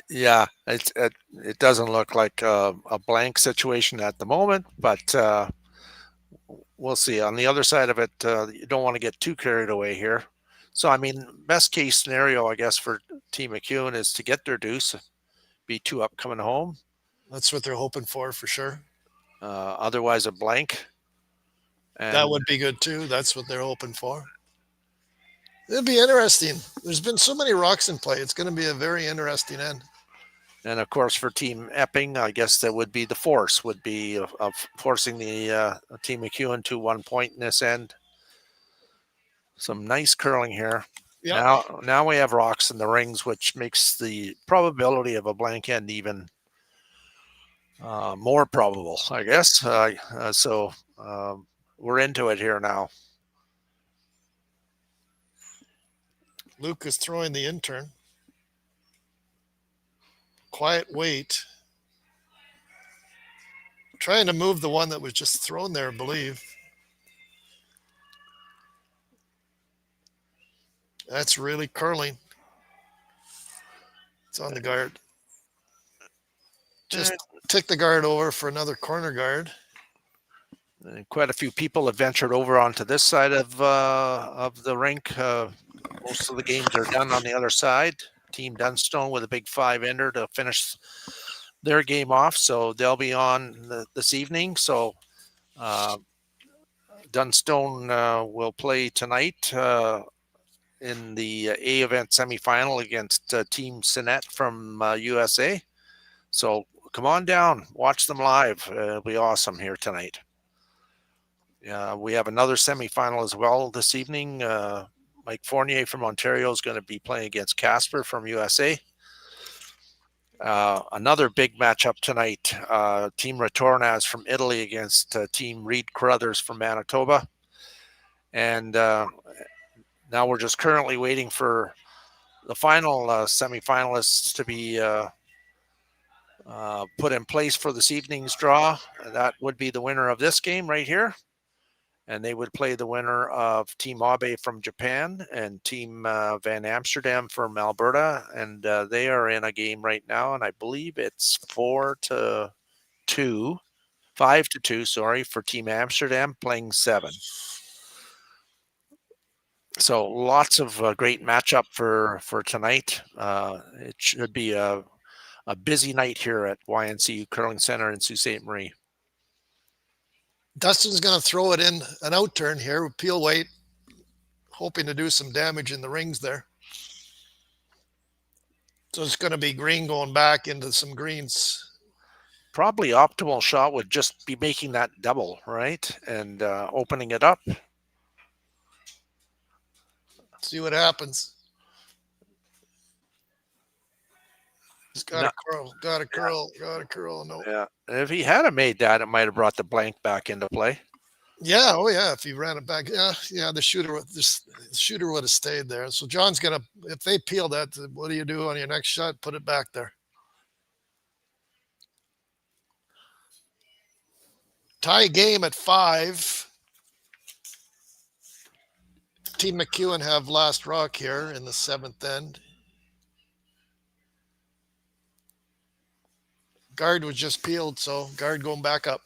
Yeah, it doesn't look like a blank situation at the moment, but we'll see. On the other side of it, you don't want to get too carried away here. So, I mean, best case scenario, I guess, for Team MacEwan is to get their deuce, be 2 up coming home. That's what they're hoping for sure. Otherwise, a blank. And that would be good too. That's what they're hoping for. It'll be interesting. There's been so many rocks in play. It's going to be a very interesting end. And of course, for Team Epping, I guess that would be the force, would be of forcing the Team MacEwan to 1 point in this end. Some nice curling here. Yep. Now we have rocks in the rings, which makes the probability of a blank end even more probable, I guess. So we're into it here now. Luke is throwing the intern. Quiet wait. Trying to move the one that was just thrown there, I believe. That's really curling. It's on the guard. Just tick the guard over for another corner guard. And quite a few people have ventured over onto this side of the rink. Most of the games are done on the other side. Team Dunstone with a big 5-ender to finish their game off, so they'll be on this evening. So Dunstone will play tonight in the A event semifinal against Team Sinet from USA. So come on down, watch them live. It'll be awesome here tonight. We have another semifinal as well this evening. Mike Fournier from Ontario is going to be playing against Casper from USA. Another big matchup tonight. Team Retornaz from Italy against Team Reed Carruthers from Manitoba. And now we're just currently waiting for the final semifinalists to be put in place for this evening's draw. That would be the winner of this game right here. And they would play the winner of Team Abe from Japan and Team Van Amsterdam from Alberta. And they are in a game right now. And I believe it's 5-2, sorry, for Team Amsterdam playing 7. So lots of great matchup for tonight. It should be a busy night here at YNCU Curling Center in Sault Ste. Marie. Dustin's going to throw it in an out turn here with peel weight, hoping to do some damage in the rings there. So it's going to be green going back into some greens. Probably optimal shot would just be making that double, right? And opening it up. See what happens. He's got a curl. No. Yeah. If he had made that, it might have brought the blank back into play. Yeah. Oh, yeah. If he ran it back. Yeah. The shooter would have stayed there. So John's going to, if they peel that, what do you do on your next shot? Put it back there. Tie game at 5. Team MacEwan have last rock here in the 7th end. Guard was just peeled, so guard going back up.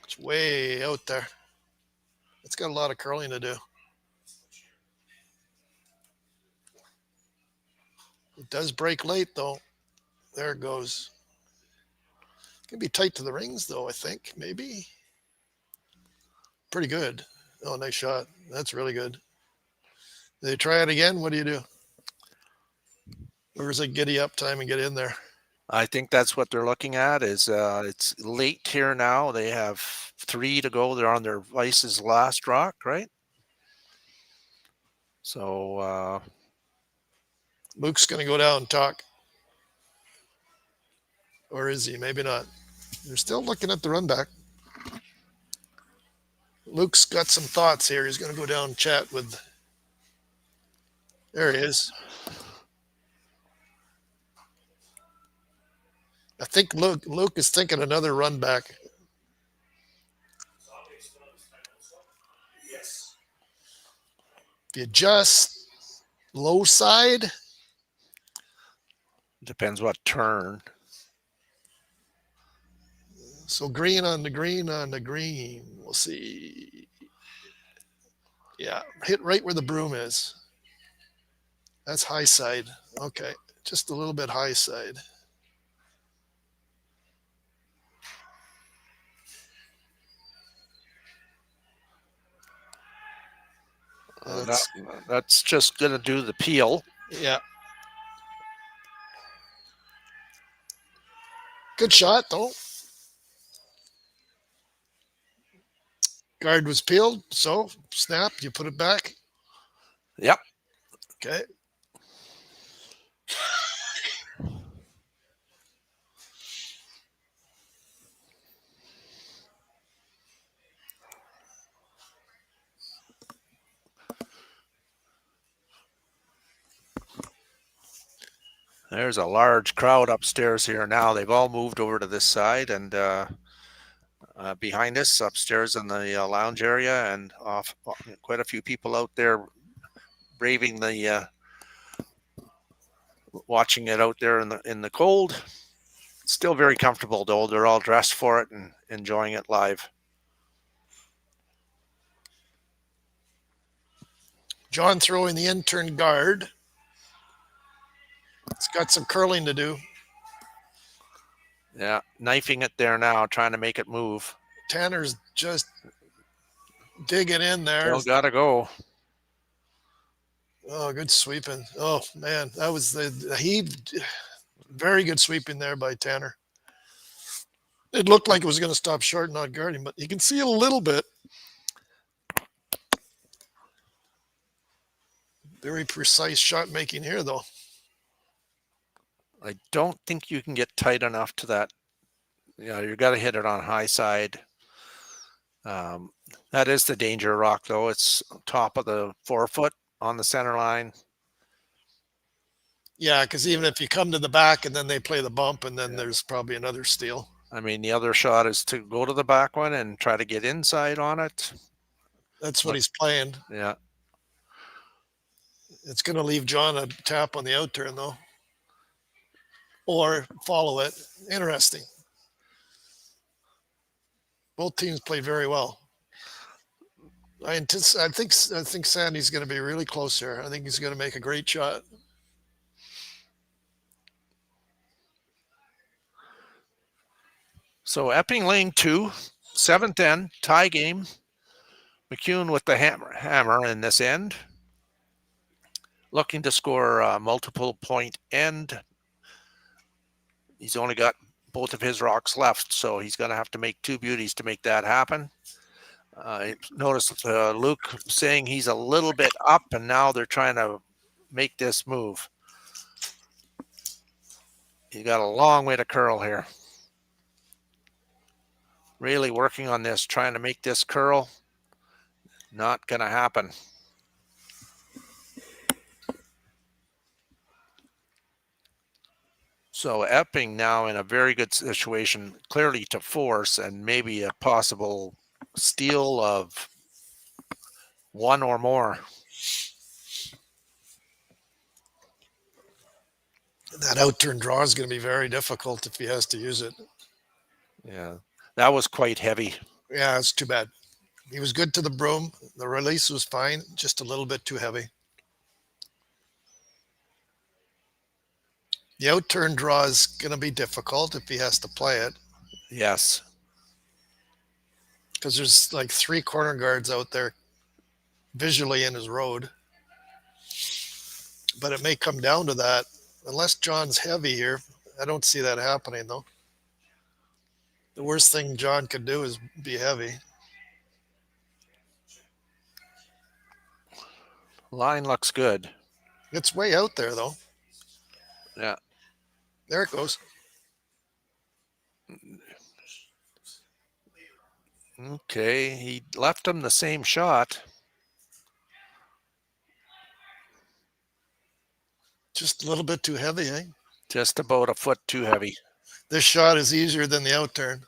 It's way out there. It's got a lot of curling to do. It does break late, though. There it goes. It can be tight to the rings, though, I think. Maybe. Pretty good. Oh, nice shot. That's really good. They try it again? What do you do? Or is it giddy up time and get in there? I think that's what they're looking at. Is it's late here now. They have 3 to go. They're on their Vice's last rock, right? So Luke's going to go down and talk. Or is he? Maybe not. They're still looking at the run back. Luke's got some thoughts here. He's going to go down and chat with. There he is. I think Luke is thinking another run back. If you adjust low side, depends what turn. So green on the green on the green. We'll see. Yeah, hit right where the broom is. That's high side. Okay, just a little bit high side. That's just going to do the peel. Yeah. Good shot, though. Guard was peeled, so snap, you put it back. Yep. Okay. There's a large crowd upstairs here now. They've all moved over to this side, and behind us upstairs in the lounge area, and off quite a few people out there braving the watching it out there in the cold. Still very comfortable though. They're all dressed for it and enjoying it live. John throwing the intern guard. It's got some curling to do. Yeah, knifing it there now, trying to make it move. Tanner's just digging in there. Still got to go. Oh, good sweeping. Oh, man, that was the heave. Very good sweeping there by Tanner. It looked like it was going to stop short, not guarding, but you can see a little bit. Very precise shot making here, though. I don't think you can get tight enough to that. You got to hit it on high side. That is the danger rock, though. It's top of the 4-foot on the center line. Yeah, because even if you come to the back and then they play the bump, and then there's probably another steal. I mean, the other shot is to go to the back one and try to get inside on it. That's what he's playing. Yeah. It's going to leave John a tap on the out turn, though. Or follow it. Interesting. Both teams played very well. I think Sandy's going to be really close here. I think he's going to make a great shot. So Epping Lane 2, 7th end, tie game. MacEwan with the hammer in this end. Looking to score a multiple point end. He's only got both of his rocks left, so he's going to have to make two beauties to make that happen. Notice Luke saying he's a little bit up, and now they're trying to make this move. He got a long way to curl here. Really working on this, trying to make this curl. Not going to happen. So Epping now in a very good situation, clearly to force, and maybe a possible steal of one or more. That out turn draw is going to be very difficult if he has to use it. Yeah, that was quite heavy. Yeah, it's too bad. He was good to the broom. The release was fine, just a little bit too heavy. The out turn draw is going to be difficult if he has to play it. Yes. Because there's like 3 corner guards out there visually in his road. But it may come down to that. Unless John's heavy here, I don't see that happening, though. The worst thing John could do is be heavy. Line looks good. It's way out there, though. Yeah. There it goes. Okay, he left him the same shot. Just a little bit too heavy, eh? Just about a foot too heavy. This shot is easier than the out turn.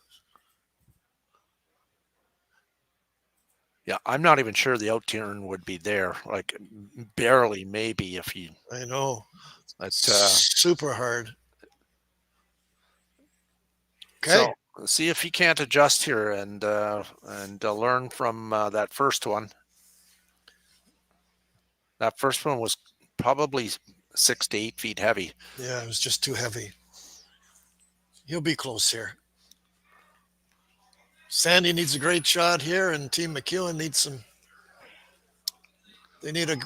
Yeah, I'm not even sure the out turn would be there. Like barely, maybe if you. I know. But super hard. Okay. So see if he can't adjust here and learn from that first one. That first one was probably 6 to 8 feet heavy. Yeah, it was just too heavy. He'll be close here. Sandy needs a great shot here, and Team MacEwan needs some. They need a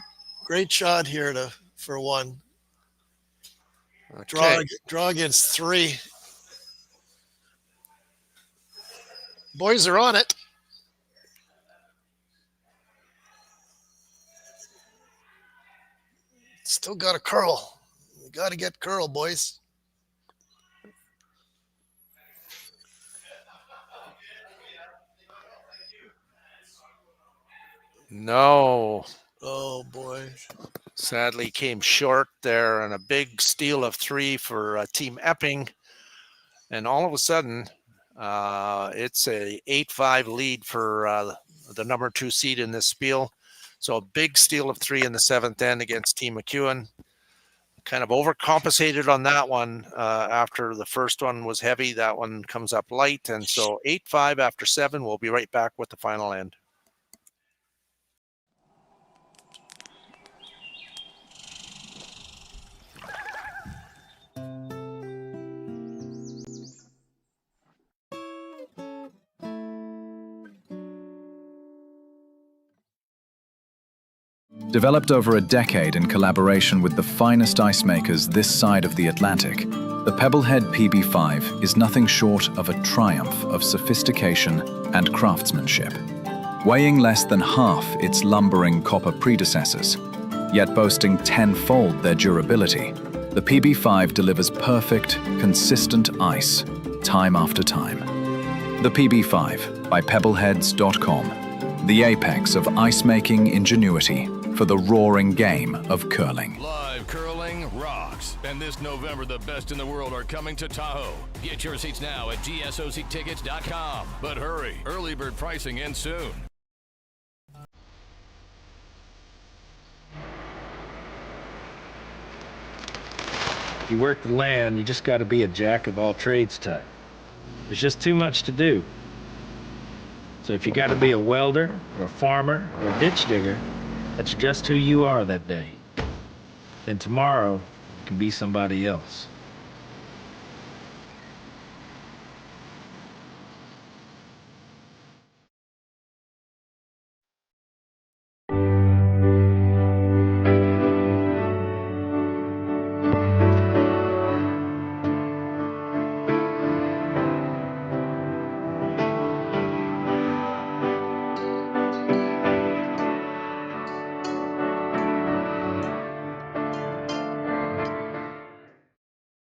great shot here for one. Okay. Draw against 3. Boys are on it. Still got a curl. We got to get curl, boys. No. Oh, boy. Sadly came short there, and a big steal of 3 for Team Epping. And all of a sudden, it's a 8-5 lead for the number 2 seed in this spiel. So a big steal of 3 in the 7th end against Team MacEwan. Kind of overcompensated on that one after the first one was heavy. That one comes up light. And so 8-5 after 7. We'll be right back with the final end. Developed over a decade in collaboration with the finest ice makers this side of the Atlantic, the Pebblehead PB5 is nothing short of a triumph of sophistication and craftsmanship. Weighing less than half its lumbering copper predecessors, yet boasting tenfold their durability, the PB5 delivers perfect, consistent ice, time after time. The PB5 by pebbleheads.com, the apex of ice-making ingenuity for the roaring game of curling. Live curling rocks. And this November, the best in the world are coming to Tahoe. Get your seats now at gsoctickets.com. But hurry, early bird pricing ends soon. If you work the land, you just got to be a jack of all trades type. There's just too much to do. So if you got to be a welder, or a farmer, or a ditch digger, that's just who you are that day. Then tomorrow, you can be somebody else.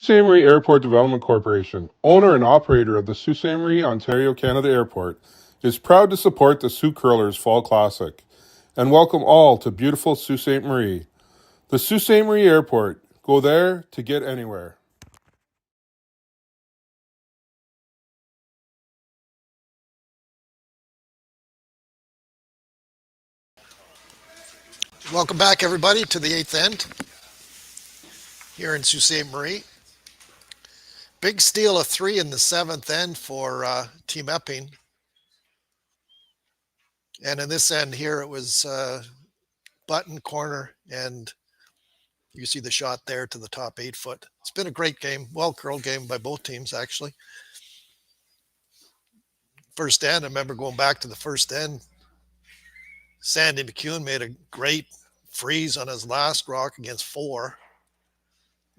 Ste.Marie Airport Development Corporation, owner and operator of the Ste.Marie, Ontario, Canada Airport, is proud to support the Sioux Curlers Fall Classic and welcome all to beautiful Sault Ste. Marie. The Sault Ste. Marie Airport. Go there to get anywhere. Welcome back, everybody, to the 8th end here in Sault Ste. Marie. Big steal of 3 in the 7th end for Team Epping. And in this end here, it was button, corner, and you see the shot there to the top 8 foot. It's been a great game, well-curled game by both teams, actually. First end, I remember going back to the first end. Sandy MacEwan made a great freeze on his last rock against 4.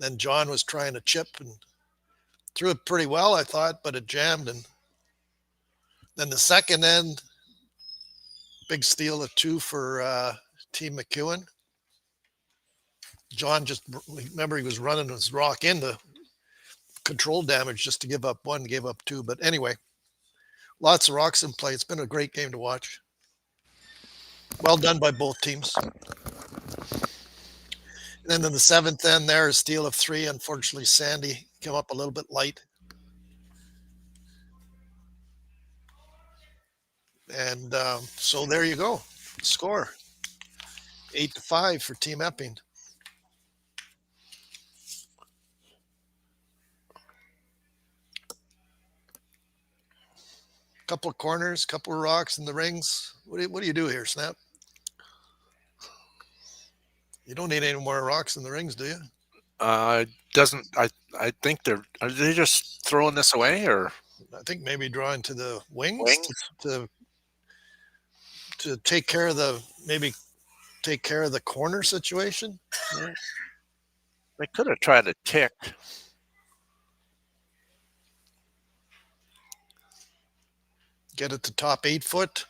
Then John was trying to chip and threw it pretty well, I thought, but it jammed. And then the second end, big steal of 2 for Team MacEwan. John just, remember, he was running his rock into control damage just to give up 1, gave up 2. But anyway, lots of rocks in play. It's been a great game to watch. Well done by both teams. And then in the 7th end there, a steal of 3. Unfortunately, Sandy came up a little bit light. And so there you go. Score 8-5 for Team Epping. Couple of corners, couple of rocks in the rings. What do you do here, Snap? You don't need any more rocks in the rings, do you? Doesn't I think are they just throwing this away, or I think maybe drawing to the wings, wings? to take care of the corner situation. Yeah. They could have tried a tick. Get it to top 8 foot,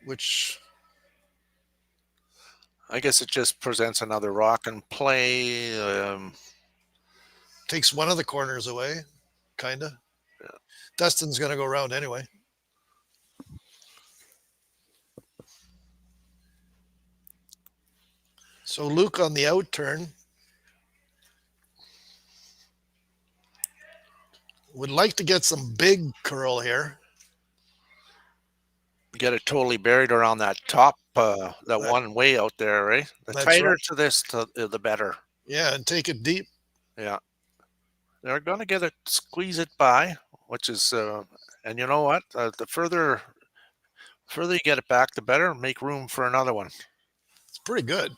which I guess it just presents another rock and play. Takes one of the corners away, kind of. Yeah. Dustin's going to go around anyway. So Luke on the out turn would like to get some big curl here. Get it totally buried around that top, that one way out there, right? The tighter to this, the better. Yeah, and take it deep. Yeah. They're going to squeeze it by, which is, and you know what? The further you get it back, the better. Make room for another one. It's pretty good.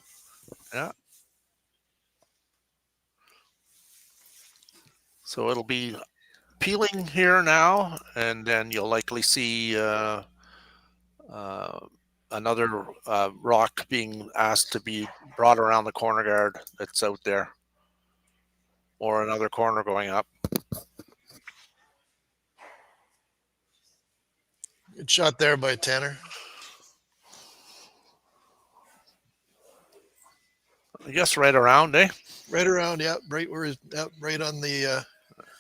Yeah. So it'll be peeling here now, and then you'll likely see another rock being asked to be brought around the corner guard that's out there, or another corner going up. Good shot there by Tanner. I guess right around, eh? Right around, yeah. Right where, right on the.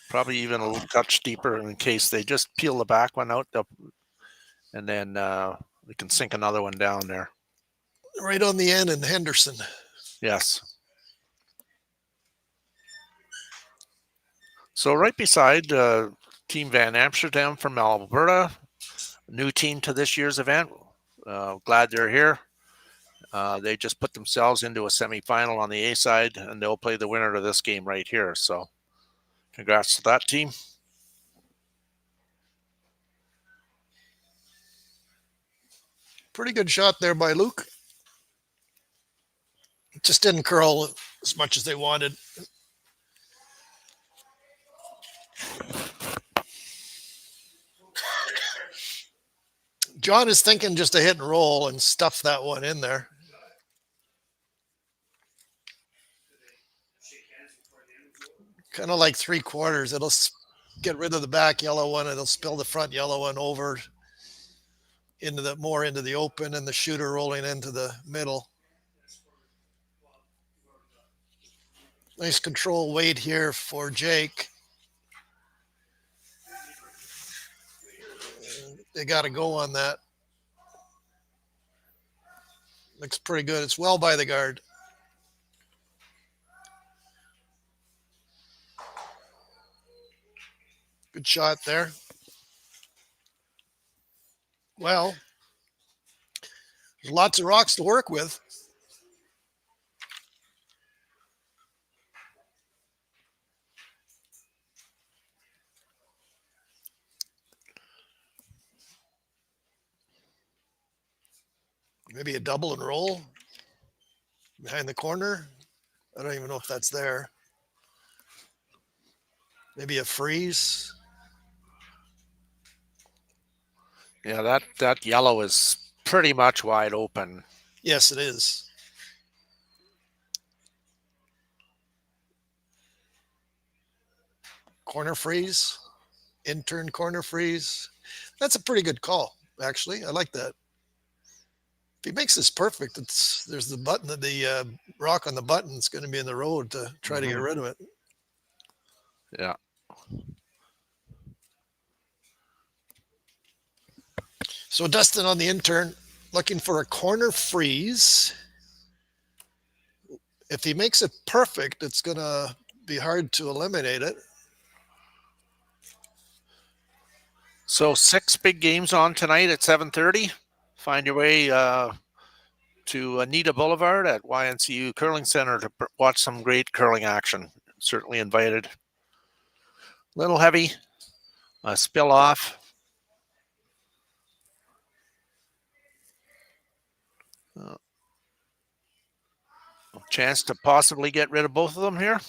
Probably even a little touch deeper in case they just peel the back one out, and then we can sink another one down there. Right on the end in Henderson. Yes. So right beside Team Van Amsterdam from Alberta, new team to this year's event. Glad they're here. They just put themselves into a semifinal on the A side, and they'll play the winner of this game right here. So congrats to that team. Pretty good shot there by Luke. It just didn't curl as much as they wanted. John is thinking just a hit and roll and stuff that one in there. Kind of like 3/4. It'll get rid of the back yellow one. It'll spill the front yellow one over into the open, and the shooter rolling into the middle. Nice control weight here for Jake. They got to go on that. Looks pretty good. It's well by the guard. Good shot there. Well, there's lots of rocks to work with. Maybe a double and roll behind the corner. I don't even know if that's there. Maybe a freeze. Yeah, that yellow is pretty much wide open. Yes, it is. Corner freeze, intern corner freeze. That's a pretty good call, actually. I like that. If he makes this perfect, there's the button, the rock on the button is going to be in the road to try to get rid of it. Yeah. So Dustin on the intern looking for a corner freeze. If he makes it perfect, it's going to be hard to eliminate it. So 6 big games on tonight at 7:30. Find your way to Anita Boulevard at YNCU Curling Center to watch some great curling action. Certainly invited. Little heavy, spill off. Chance to possibly get rid of both of them here.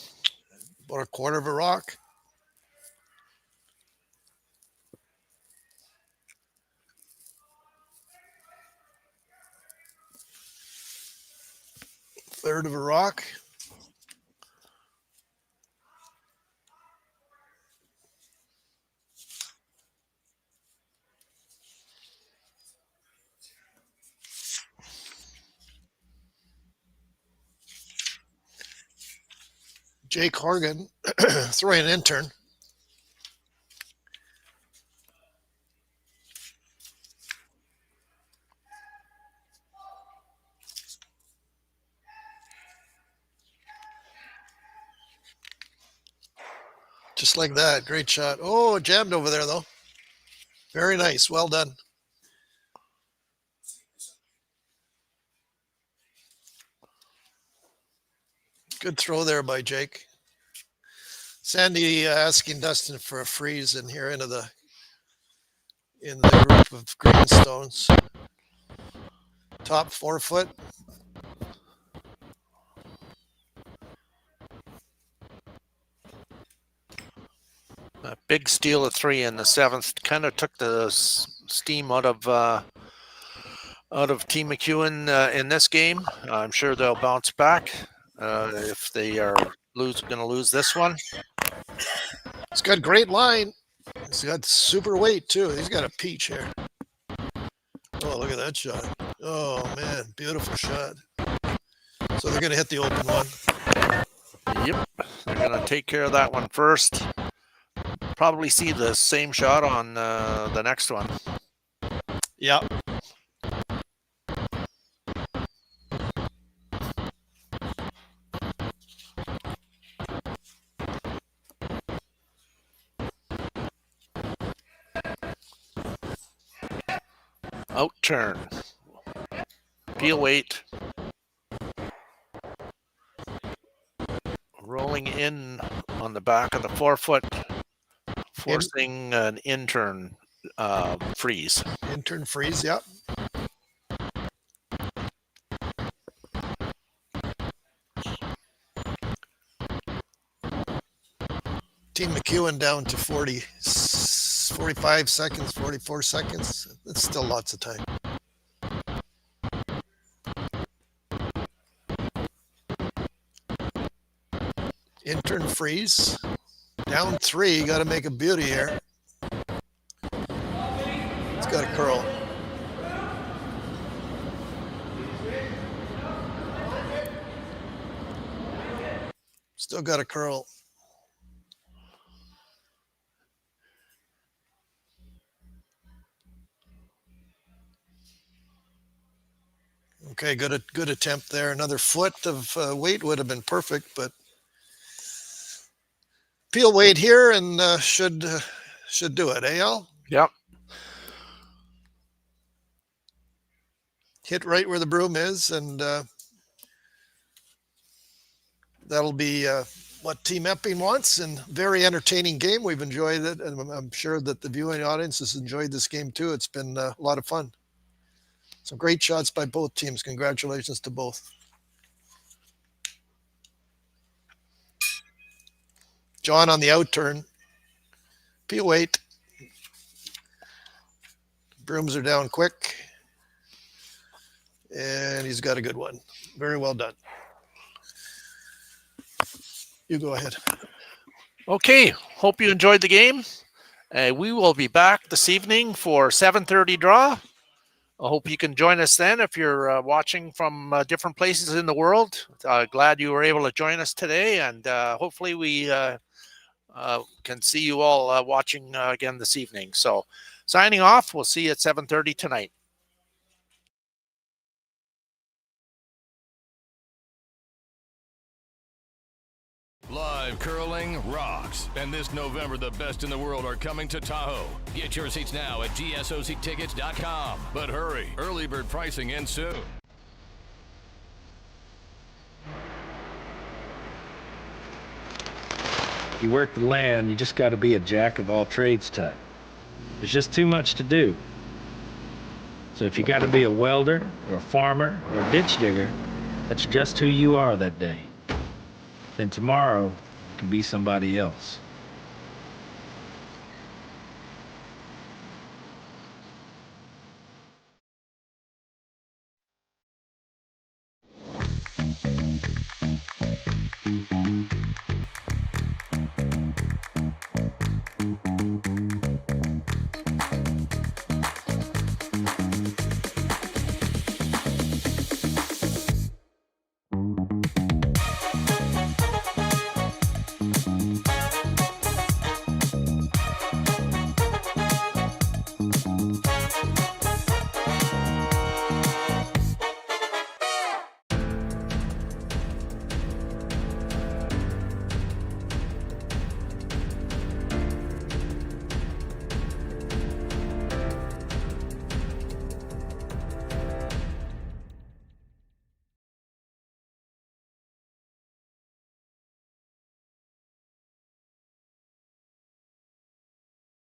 About a quarter of a rock. Third of a rock. Jake Horgan throwing an intern. Just like that. Great shot. Oh, it jammed over there, though. Very nice. Well done. Good throw there by Jake. Sandy asking Dustin for a freeze in here in the group of greenstones. Top 4 foot. A big steal of 3 in the 7th kind of took the steam out of Team MacEwan in this game. I'm sure they'll bounce back if they are going to lose this one. He's got great line. He's got super weight too. He's got a peach here. Oh, look at that shot. Oh man, beautiful shot. So they're going to hit the open one. Yep, they're going to take care of that one first. Probably see the same shot on the next one. Yeah. Out turn. Peel weight. Rolling in on the back of the 4 foot. Forcing an intern freeze. Intern freeze, yep. Team MacEwan down to 45 seconds, 44 seconds. That's still lots of time. Intern freeze. Down 3, got to make a beauty here. It's got a curl. Still got a curl. Okay, good attempt there. Another foot of weight would have been perfect, but peel weight here and should do it, Al? Yep. Hit right where the broom is, and that'll be what Team Epping wants, and very entertaining game. We've enjoyed it, and I'm sure that the viewing audience has enjoyed this game too. It's been a lot of fun. Some great shots by both teams. Congratulations to both. John on the out turn. Peel weight. Brooms are down quick. And he's got a good one. Very well done. You go ahead. Okay. Hope you enjoyed the game. We will be back this evening for 7:30 draw. I hope you can join us then if you're watching from different places in the world. Glad you were able to join us today, and hopefully we can see you all watching again this evening. So signing off. We'll see you at 7:30 tonight. Live curling rocks. dogs. And this November, the best in the world are coming to Tahoe. Get your seats now at gsoctickets.com. But hurry, early bird pricing ends soon. You work the land, you just got to be a jack of all trades type. There's just too much to do. So if you got to be a welder, or a farmer, or a ditch digger, that's just who you are that day. Then tomorrow can be somebody else.